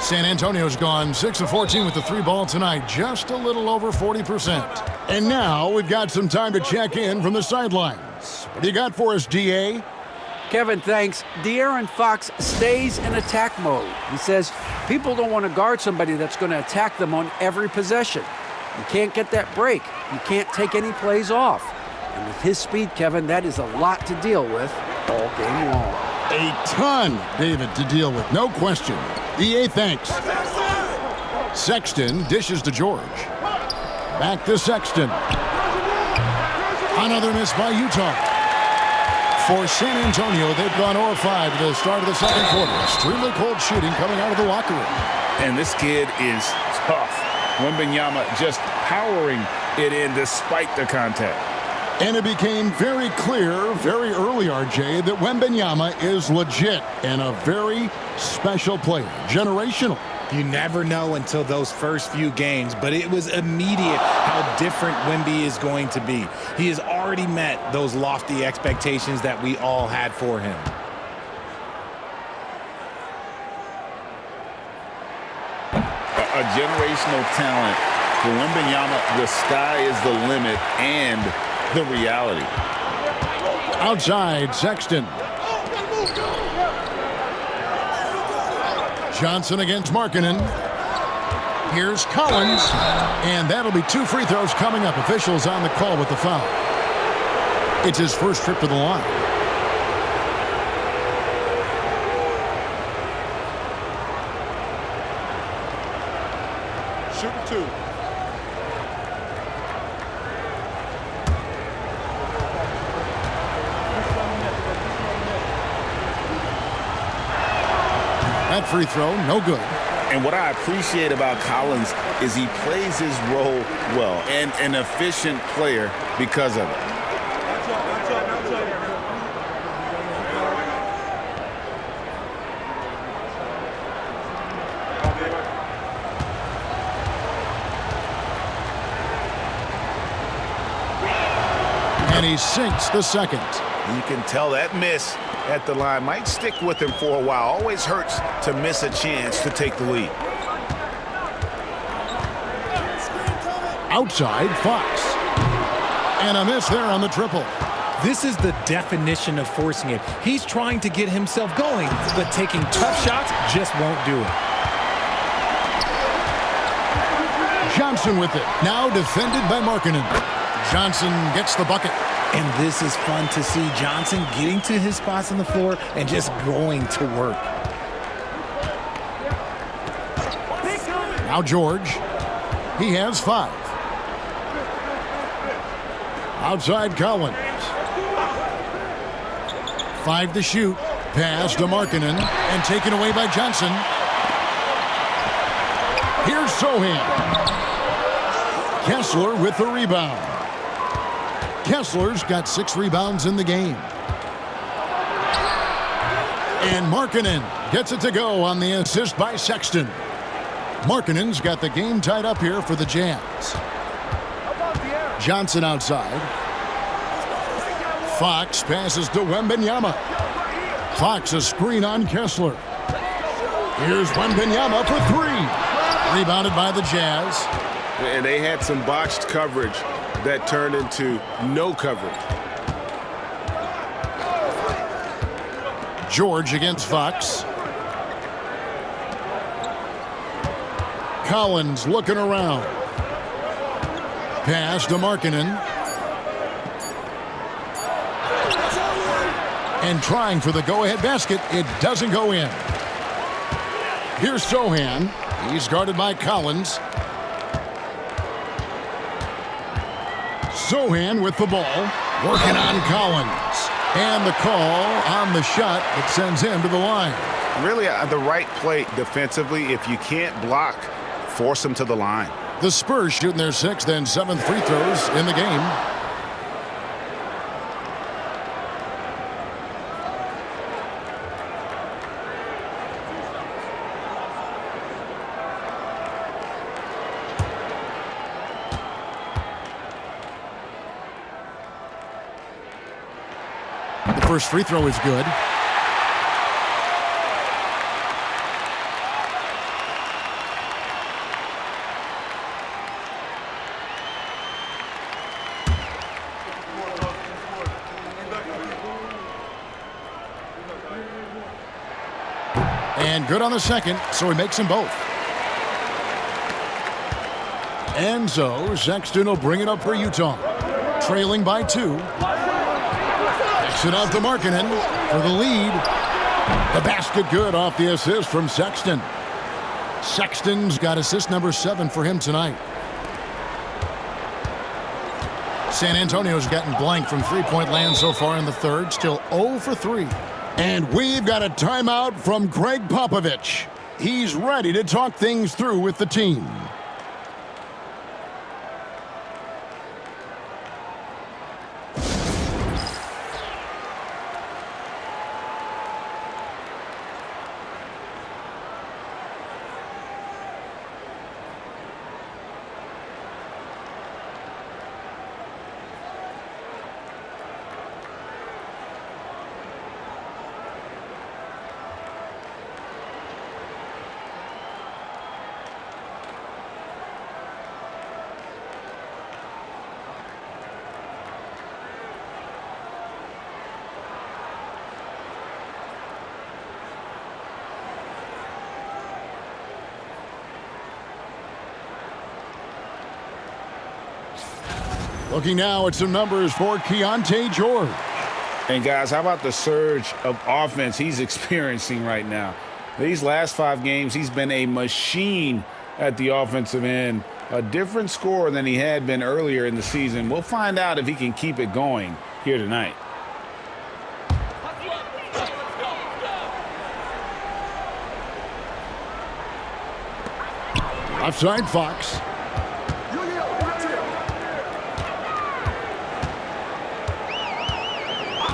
San Antonio's gone 6 of 14 with the 3 ball tonight, just a little over 40%. And now we've got some time to check in from the sidelines. What do you got for us, DA? Kevin, thanks. De'Aaron Fox stays in attack mode. He says people don't want to guard somebody that's going to attack them on every possession. You can't get that break. You can't take any plays off. And with his speed, Kevin, that is a lot to deal with all game long. A ton, David, to deal with, no question. DA, thanks. Sexton dishes to George. Back to Sexton. Another miss by Utah. For San Antonio, they've gone 0-5 to the start of the second quarter. Extremely cold shooting coming out of the locker room. And this kid is tough. Wembanyama just powering it in despite the contact. And it became very clear very early, RJ, that Wembanyama is legit and a very special player. Generational. You never know until those first few games, but it was immediate how different Wemby is going to be. He has already met those lofty expectations that we all had for him. A generational talent. For Wembanyama, the sky is the limit and the reality. Outside, Sexton. Johnson against Markkanen. Here's Collins. And that'll be 2 free throws coming up. Officials on the call with the foul. It's his first trip to the line. 2. That free throw, no good. And what I appreciate about Collins is he plays his role well and an efficient player because of it. And he sinks the second. You can tell that miss at the line might stick with him for a while. Always hurts to miss a chance to take the lead. Outside, Fox. And a miss there on the triple. This is the definition of forcing it. He's trying to get himself going, but taking tough shots just won't do it. Johnson with it. Now defended by Markkanen. Johnson gets the bucket. And this is fun to see Johnson getting to his spots on the floor and just going to work. Now George. He has 5. Outside Collins. 5 to shoot. Pass to Markkanen and taken away by Johnson. Here's Sohan. Kessler with the rebound. Kessler's got 6 rebounds in the game. And Markkanen gets it to go on the assist by Sexton. Markkanen's got the game tied up here for the Jazz. Johnson outside. Fox passes to Wembanyama. Fox a screen on Kessler. Here's Wembanyama for 3. Rebounded by the Jazz. And they had some botched coverage that turned into no coverage. George against Fox. Collins looking around. Pass to Markkanen. And trying for the go-ahead basket. It doesn't go in. Here's Sohan. He's guarded by Collins. Sohan with the ball, working on Collins. And the call on the shot that sends him to the line. Really the right play defensively. If you can't block, force him to the line. The Spurs shooting their 6th and 7th free throws in the game. First free throw is good. And good on the second, so he makes them both. And so Sexton will bring it up for Utah. Trailing by 2. It out to Markkanen for the lead. The basket good off the assist from Sexton. Sexton's got assist number 7 for him tonight. San Antonio's gotten blank from three-point land so far in the third. Still 0 for 3. And we've got a timeout from Greg Popovich. He's ready to talk things through with the team. Looking now at some numbers for Keontae George. And guys, how about the surge of offense he's experiencing right now? These last 5 games, he's been a machine at the offensive end. A different score than he had been earlier in the season. We'll find out if he can keep it going here tonight. Offside Fox.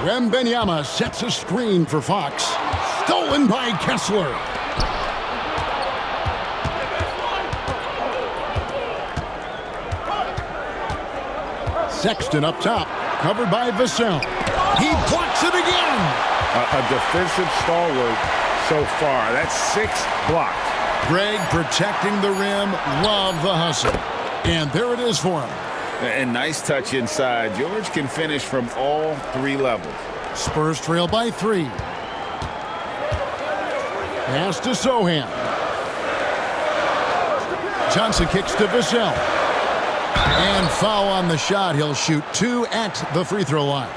Wembanyama sets a screen for Fox. Stolen by Kessler. Sexton up top, covered by Vassell. He blocks it again. A defensive stalwart so far. That's 6 blocked. Greg protecting the rim. Love the hustle. And there it is for him. And nice touch inside. George can finish from all 3 levels. Spurs trail by 3. Pass to Sohan. Johnson kicks to Vassell. And foul on the shot. He'll shoot 2 at the free throw line.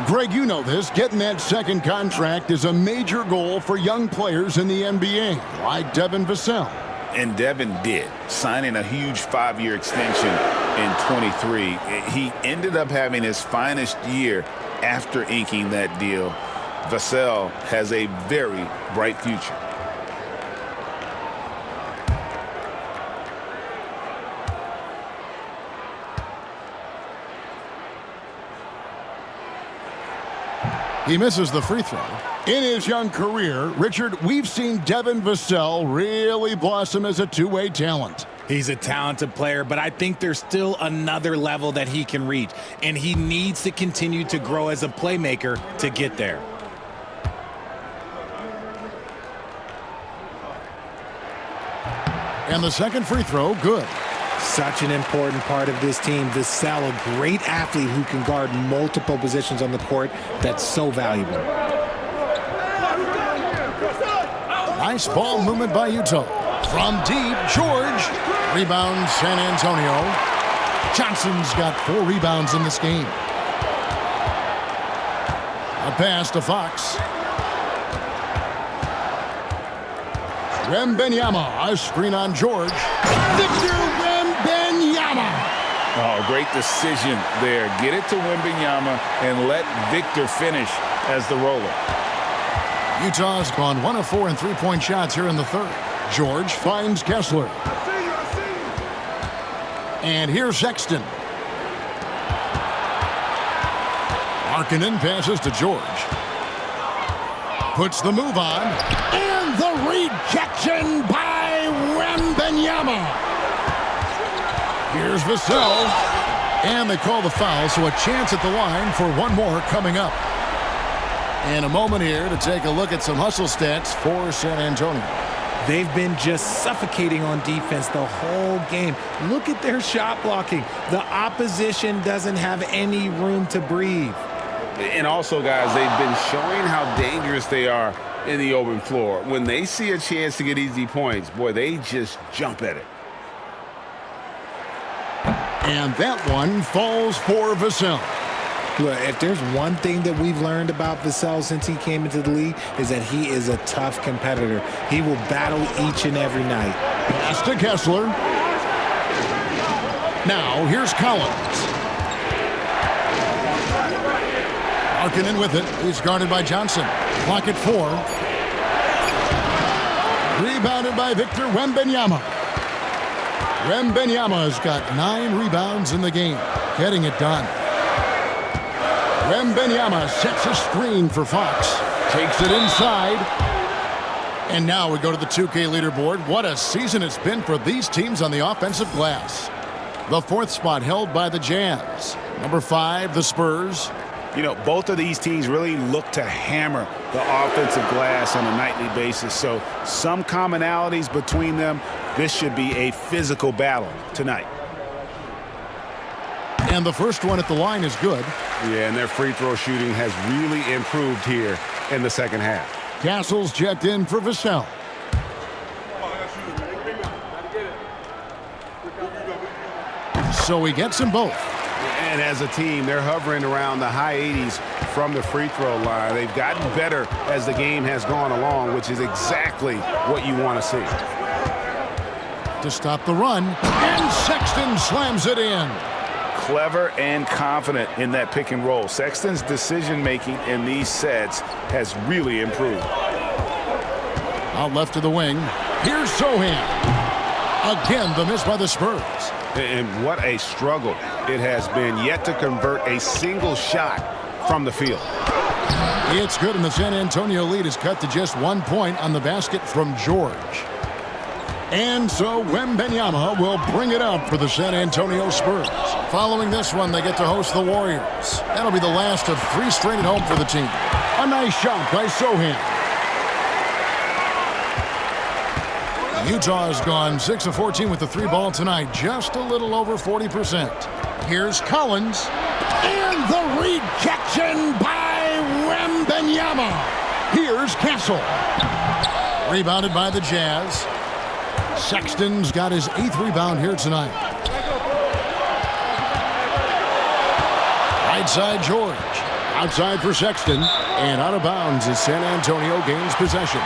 Greg, you know this. Getting that second contract is a major goal for young players in the NBA, like Devin Vassell. And Devin did, signing a huge 5-year extension in 23. He ended up having his finest year after inking that deal. Vassell has a very bright future. He misses the free throw. In his young career, Richard, we've seen Devin Vassell really blossom as a two-way talent. He's a talented player, but I think there's still another level that he can reach, and he needs to continue to grow as a playmaker to get there. And the second free throw, good. Such an important part of this team. Vassell, a great athlete who can guard multiple positions on the court. That's so valuable. Nice ball movement by Utah. From deep, George. Rebound, San Antonio. Johnson's got 4 rebounds in this game. A pass to Fox. Wembanyama, a screen on George. Victor Wembanyama. Oh, great decision there. Get it to Wembanyama and let Victor finish as the roller. Utah's gone 1 of 4 in three-point shots here in the third. George finds Kessler. And here's Sexton. Markkanen passes to George. Puts the move on. And the rejection by Wembanyama. Here's Vassell. And they call the foul, so a chance at the line for one more coming up. And a moment here to take a look at some hustle stats for San Antonio. They've been just suffocating on defense the whole game. Look at their shot blocking. The opposition doesn't have any room to breathe. And also, guys, they've been showing how dangerous they are in the open floor. When they see a chance to get easy points, boy, they just jump at it. And that one falls for Vassell. Look, if there's one thing that we've learned about Vassell since he came into the league is that he is a tough competitor. He will battle each and every night. Pass to Kessler. Now, here's Collins. Markkanen with it. He's guarded by Johnson. Clock at 4. Rebounded by Victor Wembanyama. Wembanyama's got 9 rebounds in the game. Getting it done. Wembanyama sets a screen for Fox. Takes it inside. And now we go to the 2K leaderboard. What a season it's been for these teams on the offensive glass. The 4th spot held by the Jazz. Number 5, the Spurs. You know, both of these teams really look to hammer the offensive glass on a nightly basis. So some commonalities between them. This should be a physical battle tonight. And the first one at the line is good. Yeah, and their free throw shooting has really improved here in the second half. Castle's checked in for Vassell. So he gets them both. And as a team, they're hovering around the high 80s from the free throw line. They've gotten better as the game has gone along, which is exactly what you want to see. to stop the run, and Sexton slams it in. Clever and confident in that pick and roll. Sexton's decision-making in these sets has really improved. Out left to the wing. Here's Sohan. Again, the miss by the Spurs. And what a struggle it has been yet to convert a single shot from the field. It's good, and the San Antonio lead is cut to just 1 point on the basket from George. And so Wembanyama will bring it up for the San Antonio Spurs. Following this one, they get to host the Warriors. That'll be the last of 3 straight at home for the team. A nice shot by Sohan. Utah has gone 6 of 14 with the 3 ball tonight, just a little over 40%. Here's Collins, and the rejection by Wembanyama. Here's Castle. Rebounded by the Jazz. Sexton's got his 8th rebound here tonight. Right side George. Outside for Sexton, and out of bounds as San Antonio gains possession.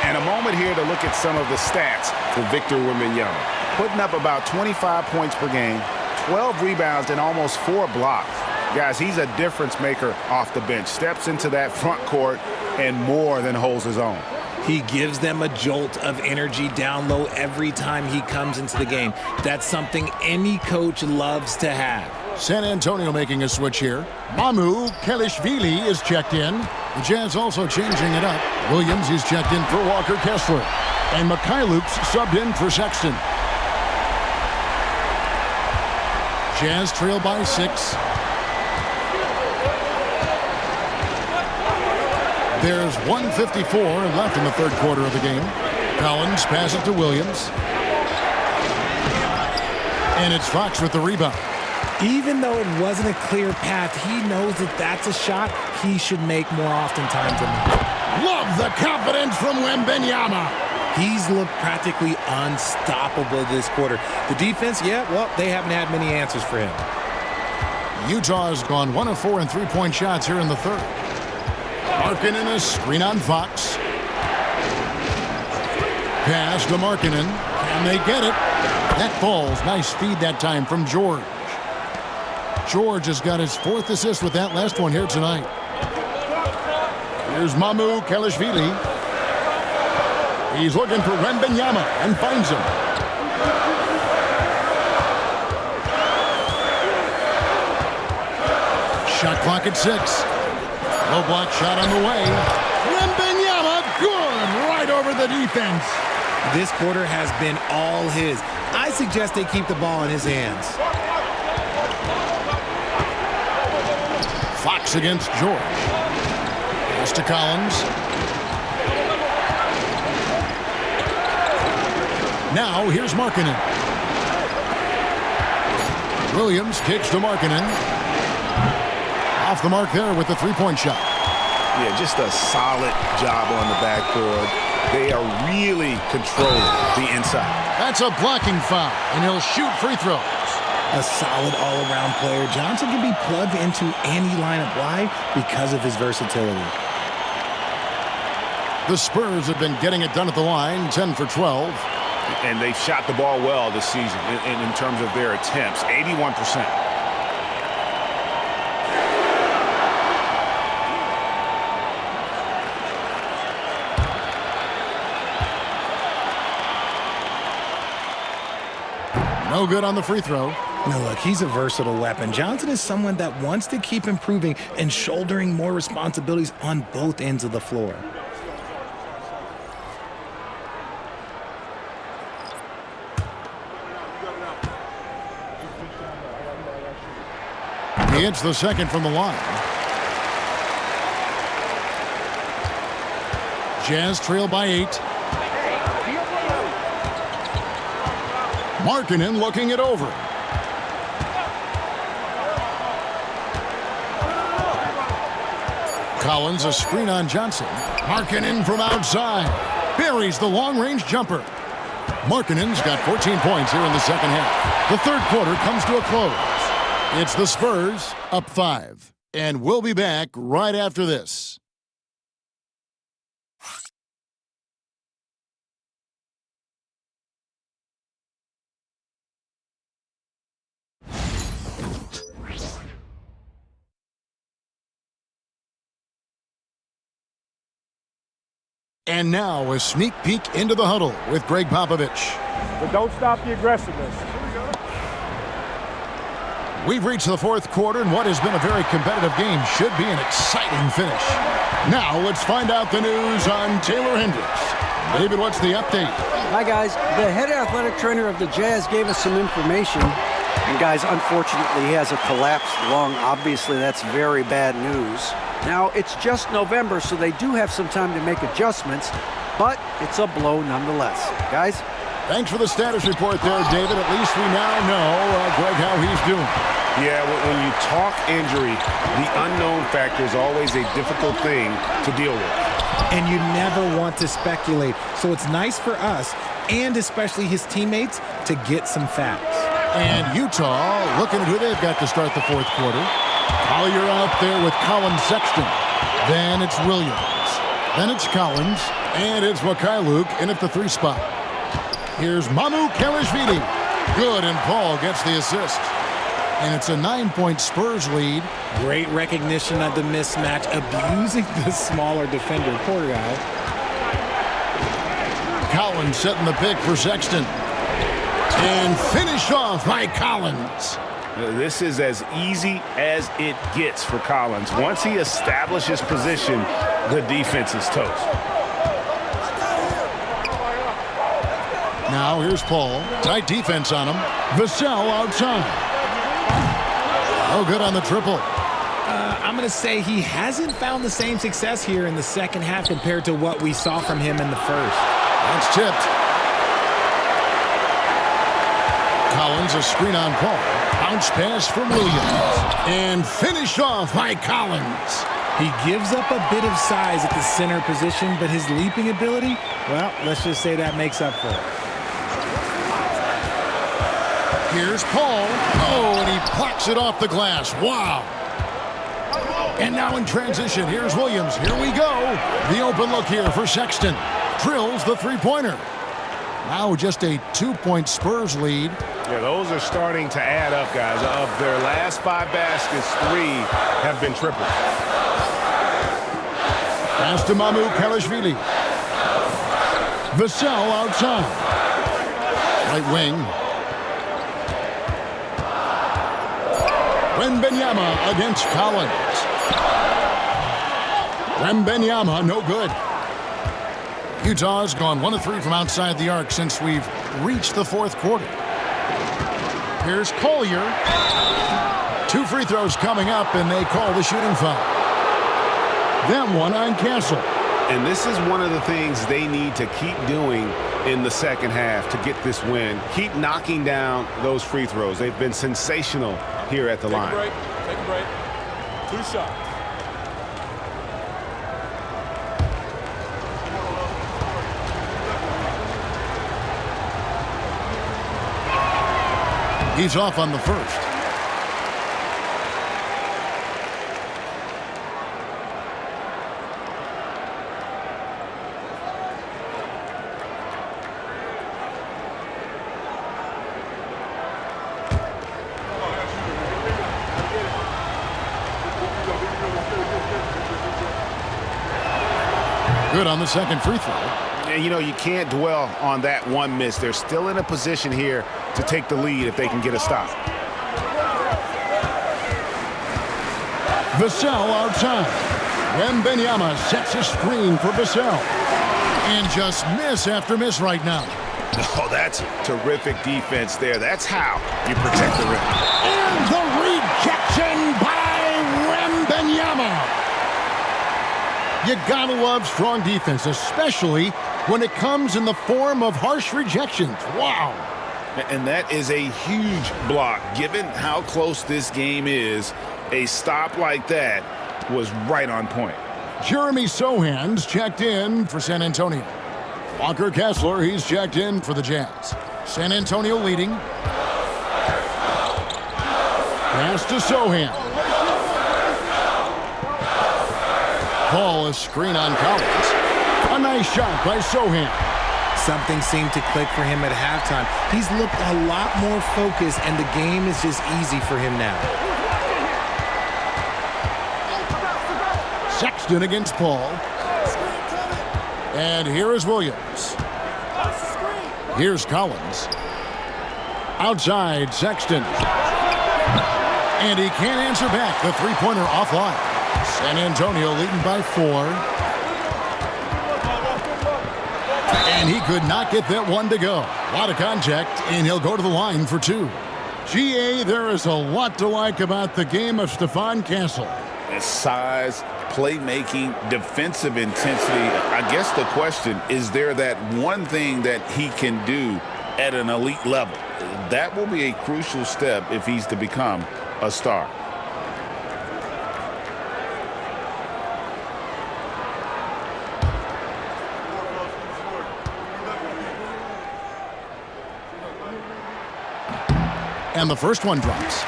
And a moment here to look at some of the stats for Victor Wembanyama. Putting up about 25 points per game, 12 rebounds, and almost 4 blocks. Guys, he's a difference maker off the bench. Steps into that front court and more than holds his own. He gives them a jolt of energy down low every time he comes into the game. That's something any coach loves to have. San Antonio making a switch here. Mamu Kelishvili is checked in. The Jazz also changing it up. Williams is checked in for Walker Kessler. And Mikhailuk's subbed in for Sexton. Jazz trail by 6. There's 1:54 left in the third quarter of the game. Collins passes it to Williams. And it's Fox with the rebound. Even though it wasn't a clear path, he knows that that's a shot he should make more oftentimes than not. Love the confidence from Wembanyama. He's looked practically unstoppable this quarter. The defense, yeah, well, they haven't had many answers for him. Utah has gone 1 of 4 in 3-point shots here in the third. Markkanen a screen on Fox. Pass to Markkanen. Can they get it? That falls. Nice feed that time from George. George has got his 4th assist with that last one here tonight. Here's Mamu Kelishvili. He's looking for Wembanyama and finds him. Shot clock at 6. Low block shot on the way. Wembanyama, good, right over the defense. This quarter has been all his. I suggest they keep the ball in his hands. Fox against George. Pass to Collins. Now here's Markkanen. Williams kicks to Markkanen. Off the mark there with the 3-point shot. Yeah, just a solid job on the backboard. They are really controlling the inside. That's a blocking foul, and he'll shoot free throws. A solid all-around player. Johnson can be plugged into any lineup. Why? Because of his versatility. The Spurs have been getting it done at the line, 10 for 12. And they've shot the ball well this season in terms of their attempts, 81%. No good on the free throw. Now look, he's a versatile weapon. Johnson is someone that wants to keep improving and shouldering more responsibilities on both ends of the floor. He hits the second from the line. Jazz trail by 8. Markkanen looking it over. Collins a screen on Johnson. Markkanen from outside. Buries the long-range jumper. Markkanen's got 14 points here in the second half. The third quarter comes to a close. It's the Spurs up 5. And we'll be back right after this. And now a sneak peek into the huddle with Greg Popovich. But don't stop the aggressiveness. We've reached the fourth quarter, and what has been a very competitive game should be an exciting finish. Now let's find out the news on Taylor Hendricks. David, what's the update? Hi, guys. The head athletic trainer of the Jazz gave us some information. And, guys, unfortunately, he has a collapsed lung. Obviously, that's very bad news. Now, it's just November, so they do have some time to make adjustments, but it's a blow nonetheless. Guys? Thanks for the status report there, David. At least we now know, Greg, how he's doing. Yeah, when you talk injury, the unknown factor is always a difficult thing to deal with. And you never want to speculate. So it's nice for us, and especially his teammates, to get some facts. And Utah looking at who they've got to start the fourth quarter. Collier out there with Colin Sexton. Then it's Williams. Then it's Collins. And it's Mikhailuk in at the 3 spot. Here's Mamu Kelishvili. Good, and Paul gets the assist. And it's a 9-point Spurs lead. Great recognition of the mismatch, abusing the smaller defender. Poor guy. Collins setting the pick for Sexton. And finished off by Collins. This is as easy as it gets for Collins. Once he establishes position, the defense is toast. Now here's Paul. Tight defense on him. Vassell outside. Oh, good on the triple. I'm going to say he hasn't found the same success here in the second half compared to what we saw from him in the first. That's tipped. Collins, a screen on Paul. Bounce pass from Williams. And finished off by Collins. He gives up a bit of size at the center position, but his leaping ability, well, let's just say that makes up for it. Here's Paul. Oh, and he plucks it off the glass. Wow. And now in transition, here's Williams. Here we go. The open look here for Sexton. Drills the three-pointer. Now just a 2-point Spurs lead. Yeah, those are starting to add up, guys. Of their last 5 baskets, 3 have been triples. Pass to Mamu Kelishvili. Vassell outside. Right wing. Wembanyama against Collins. Wembanyama, no good. Utah's gone 1 of 3 from outside the arc since we've reached the fourth quarter. Here's Collier. 2 free throws coming up, and they call the shooting foul. Then one on Castle. And this is one of the things they need to keep doing in the second half to get this win. Keep knocking down those free throws. They've been sensational here at the line. Take a break. 2 shots. He's off on the first. Good on the second free throw. And, you know, you can't dwell on that one miss. They're still in a position here to take the lead if they can get a stop. Vassell outside. Wembanyama sets a screen for Vassell. And just miss after miss right now. Oh, that's terrific defense there. That's how you protect the rim. And the rejection by Wembanyama. You gotta love strong defense, especially when it comes in the form of harsh rejections. Wow. And that is a huge block. Given how close this game is, a stop like that was right on point. Jeremy Sohan's checked in for San Antonio. Walker Kessler, he's checked in for the Jazz. San Antonio leading. Pass to Sohan. Paul, a screen on Collins. A nice shot by Sohan. Something seemed to click for him at halftime. He's looked a lot more focused, and the game is just easy for him now. Sexton against Paul. And here is Williams. Here's Collins. Outside, Sexton. And he can't answer back. The three-pointer offline. San Antonio leading by 4. And he could not get that one to go. A lot of contact, and he'll go to the line for 2. GA, there is a lot to like about the game of Stephon Castle. His size, playmaking, defensive intensity. I guess the question, is there that one thing that he can do at an elite level? That will be a crucial step if he's to become a star. And the first one drops.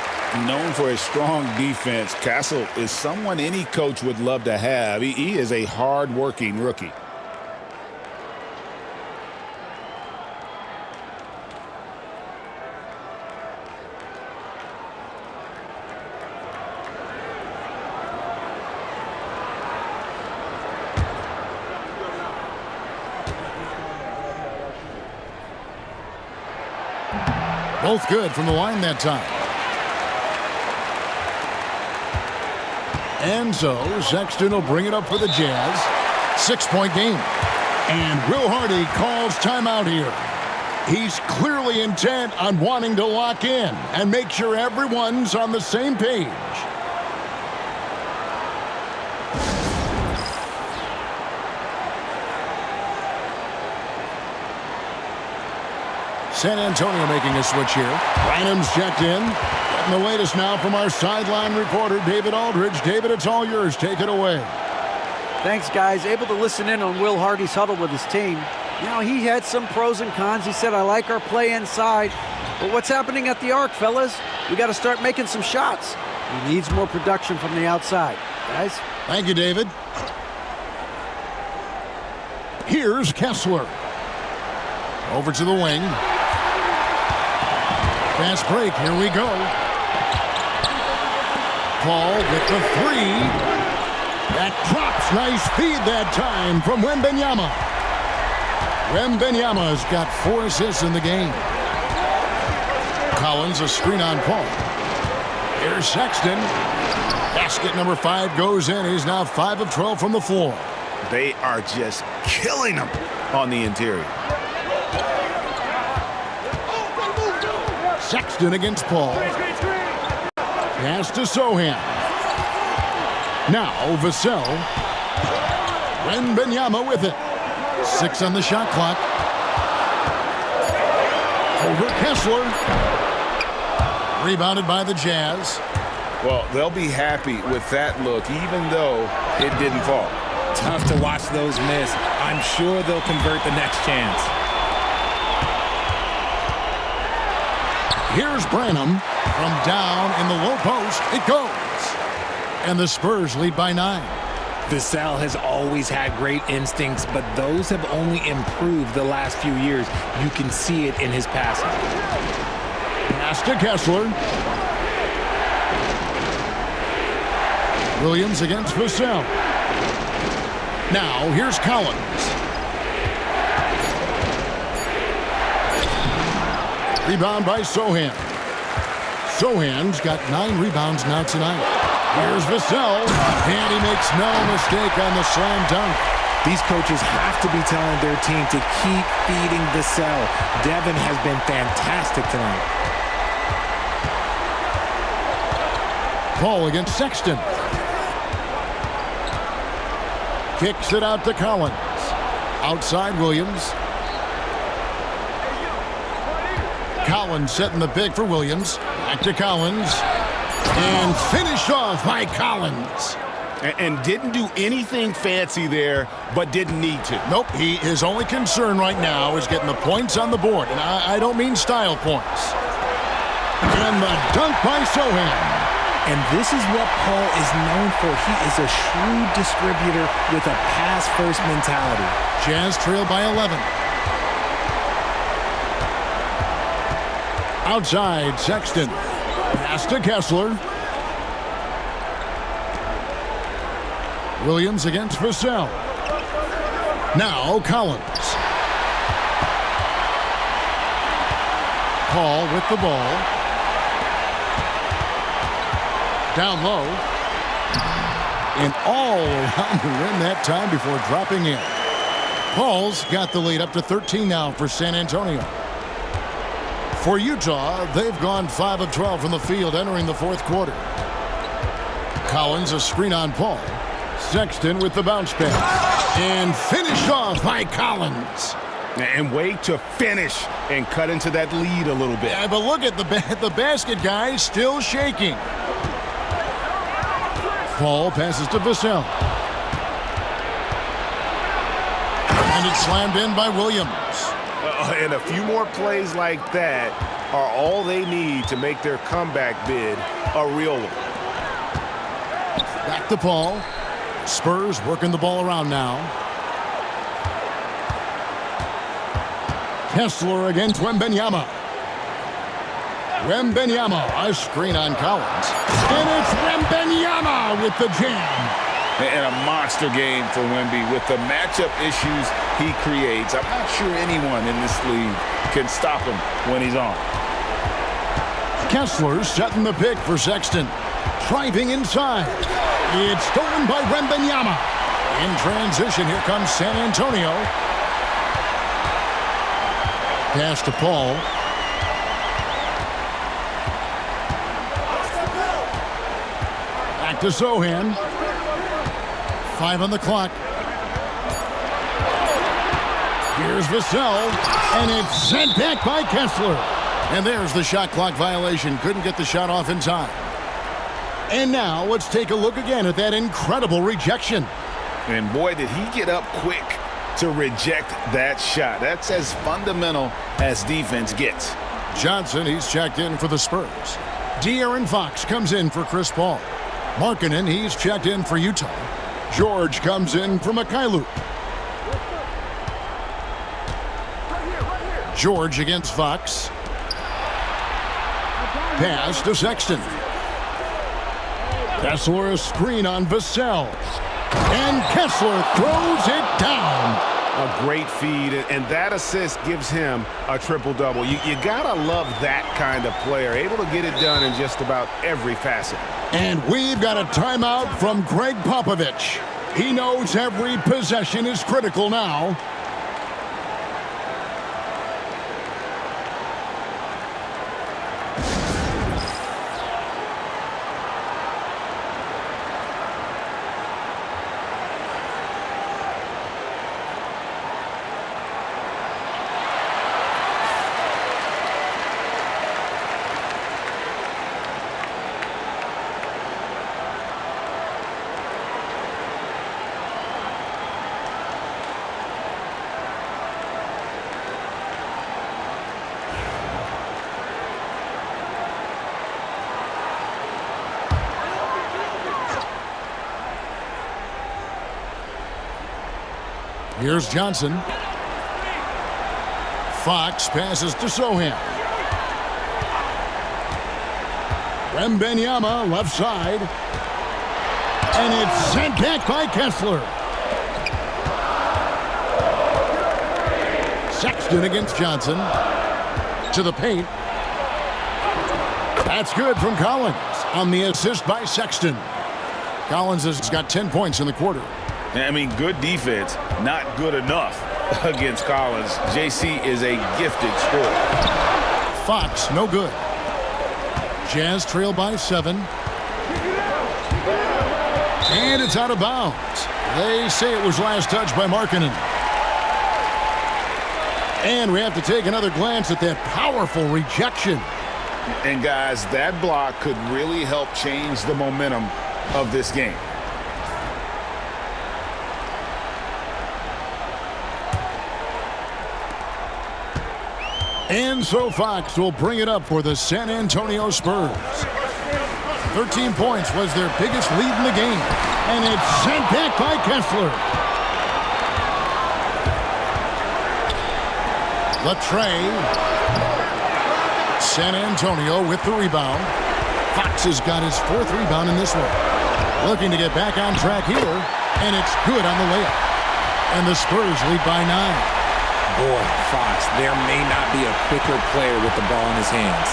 Known for his strong defense, Castle is someone any coach would love to have. He is a hard-working rookie. Both good from the line that time. And so Sexton will bring it up for the Jazz. 6-point game. And Will Hardy calls timeout here. He's clearly intent on wanting to lock in and make sure everyone's on the same page. San Antonio making a switch here. Bynum's checked in. Getting the latest now from our sideline reporter, David Aldridge. David, it's all yours. Take it away. Thanks, guys. Able to listen in on Will Hardy's huddle with his team. You know, he had some pros and cons. He said, I like our play inside. But what's happening at the arc, fellas? We got to start making some shots. He needs more production from the outside. Guys? Thank you, David. Here's Kessler. Over to the wing. Fast break. Here we go. Paul with the 3. That drops. Nice feed that time from Wembanyama. Wembanyama's got 4 assists in the game. Collins, a screen on Paul. Here's Sexton. Basket number 5 goes in. He's now 5 of 12 from the floor. They are just killing him on the interior. Sexton against Paul. Pass to Sohan. Now Vassell. Wembanyama with it. 6 on the shot clock. Over Kessler. Rebounded by the Jazz. Well, they'll be happy with that look, even though it didn't fall. Tough to watch those miss. I'm sure they'll convert the next chance. Here's Branham from down in the low post. It goes. And the Spurs lead by 9. Vassell has always had great instincts, but those have only improved the last few years. You can see it in his passing. Pass to Kessler. Williams against Vassell. Now here's Collins. Rebound by Sohan. Sohan's got 9 rebounds now tonight. Here's Vassell, and he makes no mistake on the slam dunk. These coaches have to be telling their team to keep feeding Vassell. Devin has been fantastic tonight. Paul against Sexton. Kicks it out to Collins. Outside Williams. Collins setting the pick for Williams. Back to Collins. And finished off by Collins. And didn't do anything fancy there, but didn't need to. Nope, his only concern right now is getting the points on the board. And I don't mean style points. And the dunk by Sohan. And this is what Paul is known for. He is a shrewd distributor with a pass-first mentality. Jazz trail by 11. Outside, Sexton. Pass to Kessler. Williams against Vassell. Now Collins. Paul with the ball. Down low. And all around the rim that time before dropping in. Paul's got the lead up to 13 now for San Antonio. For Utah, they've gone 5 of 12 from the field entering the fourth quarter. Collins a screen on Paul. Sexton with the bounce pass. And finished off by Collins. And way to finish and cut into that lead a little bit. Yeah, but look at the basket guy still shaking. Paul passes to Vassell. And it's slammed in by Williams. And a few more plays like that are all they need to make their comeback bid a real one. Back to Paul. Spurs working the ball around now. Kessler against Wembanyama. Wembanyama, a screen on Collins. And it's Wembanyama with the jam. And a monster game for Wemby with the matchup issues he creates. I'm not sure anyone in this league can stop him when he's on. Kessler setting the pick for Sexton. Driving inside. It's stolen by Wembanyama. In transition, here comes San Antonio. Pass to Paul. Back to Sohan. 5 on the clock. Here's Vassell. And it's sent back by Kessler. And there's the shot clock violation. Couldn't get the shot off in time. And now let's take a look again at that incredible rejection. And boy, did he get up quick to reject that shot. That's as fundamental as defense gets. Johnson, he's checked in for the Spurs. De'Aaron Fox comes in for Chris Paul. Markkanen, he's checked in for Utah. George comes in for Mikhailuk. George against Fox. Pass to Sexton. Kessler a screen on Vassell. And Kessler throws it down. A great feed, and that assist gives him a triple-double. You gotta love that kind of player, able to get it done in just about every facet. And we've got a timeout from Greg Popovich. He knows every possession is critical now. Here's Johnson. Fox passes to Sohan. Wembanyama left side. And it's sent back by Kessler. Sexton against Johnson. To the paint. That's good from Collins on the assist by Sexton. Collins has got 10 points in the quarter. I mean, good defense, not good enough against Collins. JC is a gifted scorer. Fox, no good. Jazz trail by 7. And it's out of bounds. They say it was last touched by Markkanen. And we have to take another glance at that powerful rejection. And guys, that block could really help change the momentum of this game. And so Fox will bring it up for the San Antonio Spurs. 13 points was their biggest lead in the game. And it's sent back by Kessler. Latrey. San Antonio with the rebound. Fox has got his 4th rebound in this one. Looking to get back on track here. And it's good on the layup. And the Spurs lead by 9. Boy, Fox, there may not be a quicker player with the ball in his hands.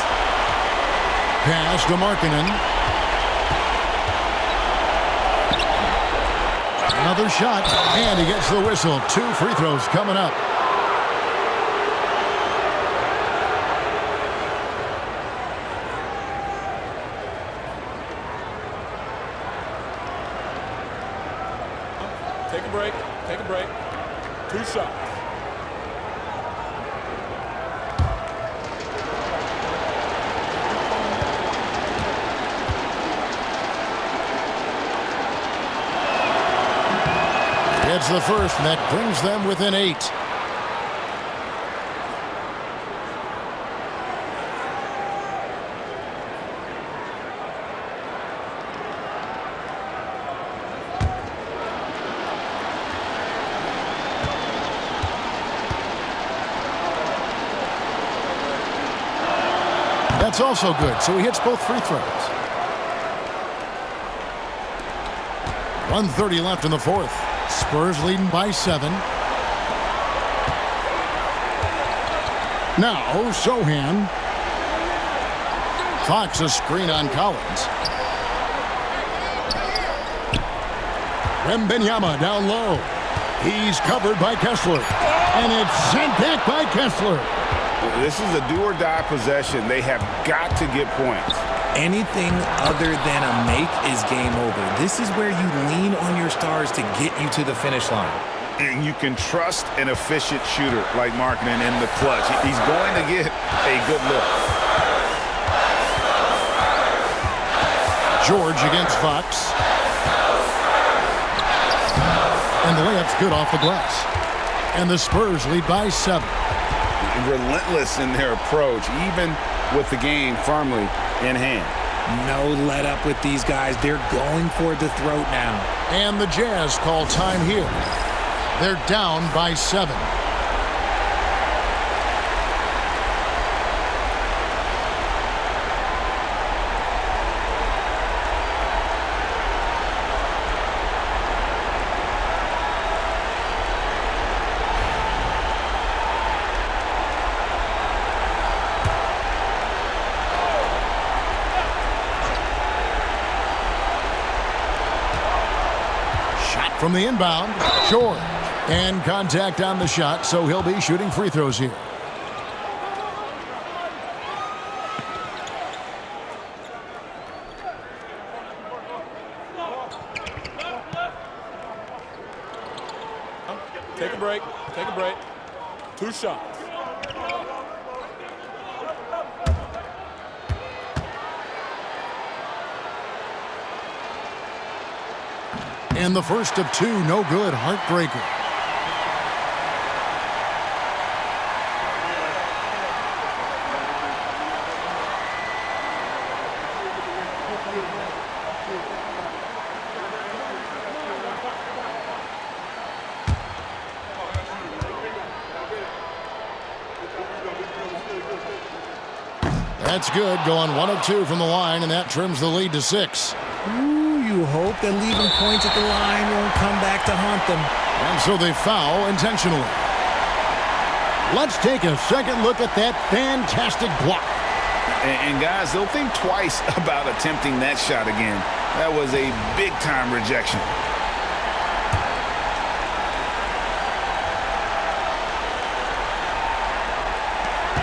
Pass to Markkanen. Another shot, and he gets the whistle. 2 free throws coming up. Take a break. Take a break. 2 shots. It's the first, and that brings them within 8. That's also good, so he hits both free throws. 1:30 left in the fourth. Spurs leading by 7. Now, Sohan. Fox a screen on Collins. Wembanyama down low. He's covered by Kessler. And it's sent back by Kessler. This is a do-or-die possession. They have got to get points. Anything other than a make is game over. This is where you lean on your stars to get you to the finish line. And you can trust an efficient shooter like Markkanen in the clutch. He's going to get a good look. George against Fox. And the layup's good off the glass. And the Spurs lead by 7. Relentless in their approach, even with the game firmly in hand. No let up with these guys. They're going for the throat now. And the Jazz call time here. They're down by 7. From the inbound, short. And contact on the shot, so he'll be shooting free throws here. Take a break. Take a break. 2 shots. And the first of 2, no good, heartbreaker. That's good, going 1 of 2 from the line, and that trims the lead to 6. You hope that leaving points at the line won't come back to haunt them. And so they foul intentionally. Let's take a second look at that fantastic block. And guys, they'll think twice about attempting that shot again. That was a big-time rejection.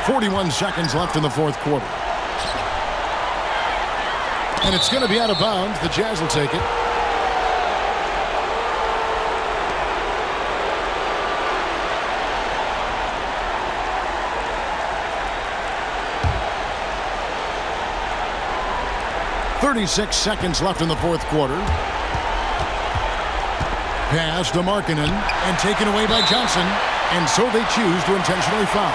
.41 seconds left in the fourth quarter. And it's going to be out of bounds. The Jazz will take it. .36 seconds left in the fourth quarter. Pass to Markkanen and taken away by Johnson. And so they choose to intentionally foul.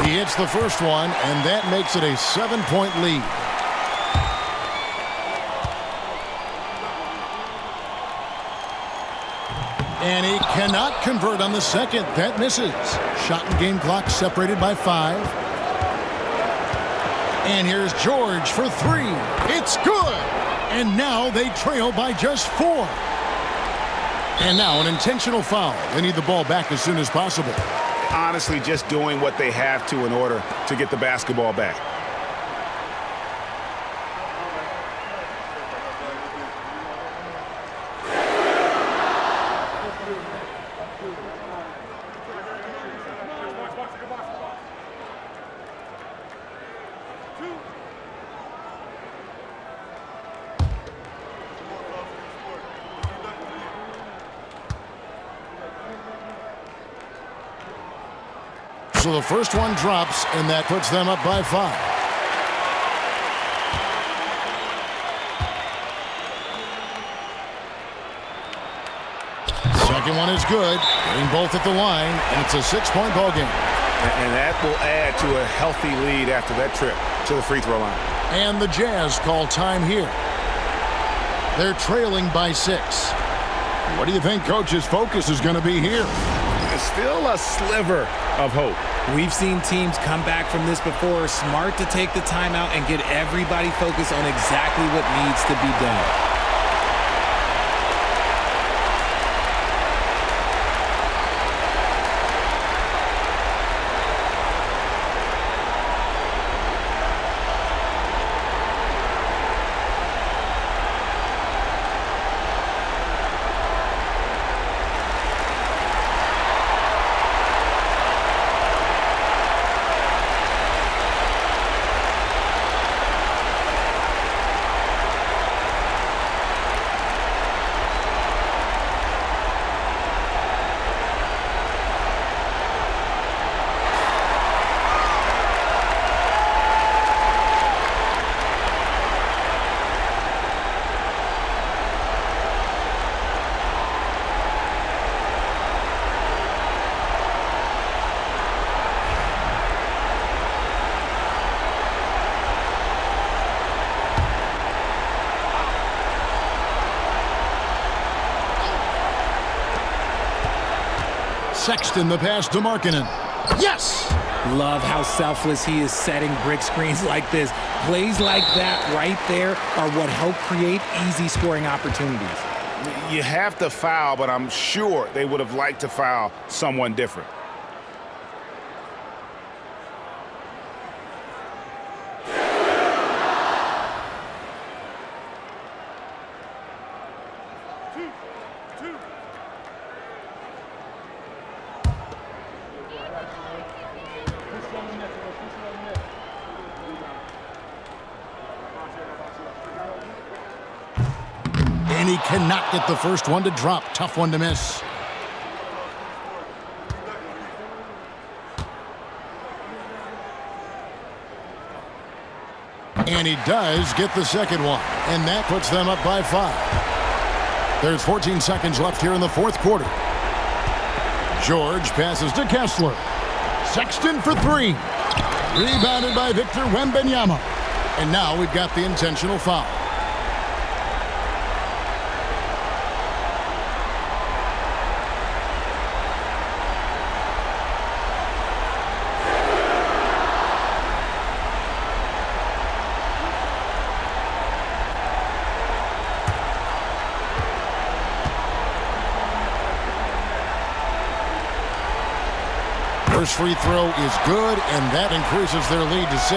He hits the first one, and that makes it a 7-point lead. And he cannot convert on the second. That misses. Shot and game clock separated by 5. And here's George for 3. It's good. And now they trail by just 4. And now an intentional foul. They need the ball back as soon as possible. Honestly, just doing what they have to in order to get the basketball back. So the first one drops, and that puts them up by 5. Second one is good. Getting both at the line, and it's a 6-point ball game. And that will add to a healthy lead after that trip to the free throw line. And the Jazz call time here. They're trailing by 6. What do you think Coach's focus is going to be here? It's still a sliver of hope. We've seen teams come back from this before. Smart to take the timeout and get everybody focused on exactly what needs to be done. Sexton the pass to Markkanen. Yes! Love how selfless he is setting brick screens like this. Plays like that right there are what help create easy scoring opportunities. You have to foul, but I'm sure they would have liked to foul someone different. And he cannot get the first one to drop. Tough one to miss. And he does get the second one. And that puts them up by 5. There's 14 seconds left here in the fourth quarter. George passes to Kessler. Sexton for 3. Rebounded by Victor Wembanyama. And now we've got the intentional foul. First free throw is good, and that increases their lead to 6.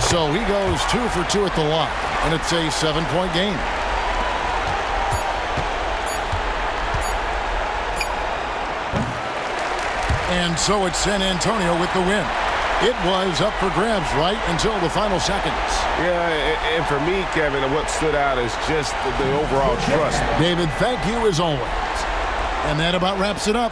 So he goes 2 for 2 at the line, and it's a 7-point game. And so it's San Antonio with the win. It was up for grabs right until the final seconds. Yeah, and for me, Kevin, what stood out is just the overall trust. David, thank you as always. And that about wraps it up.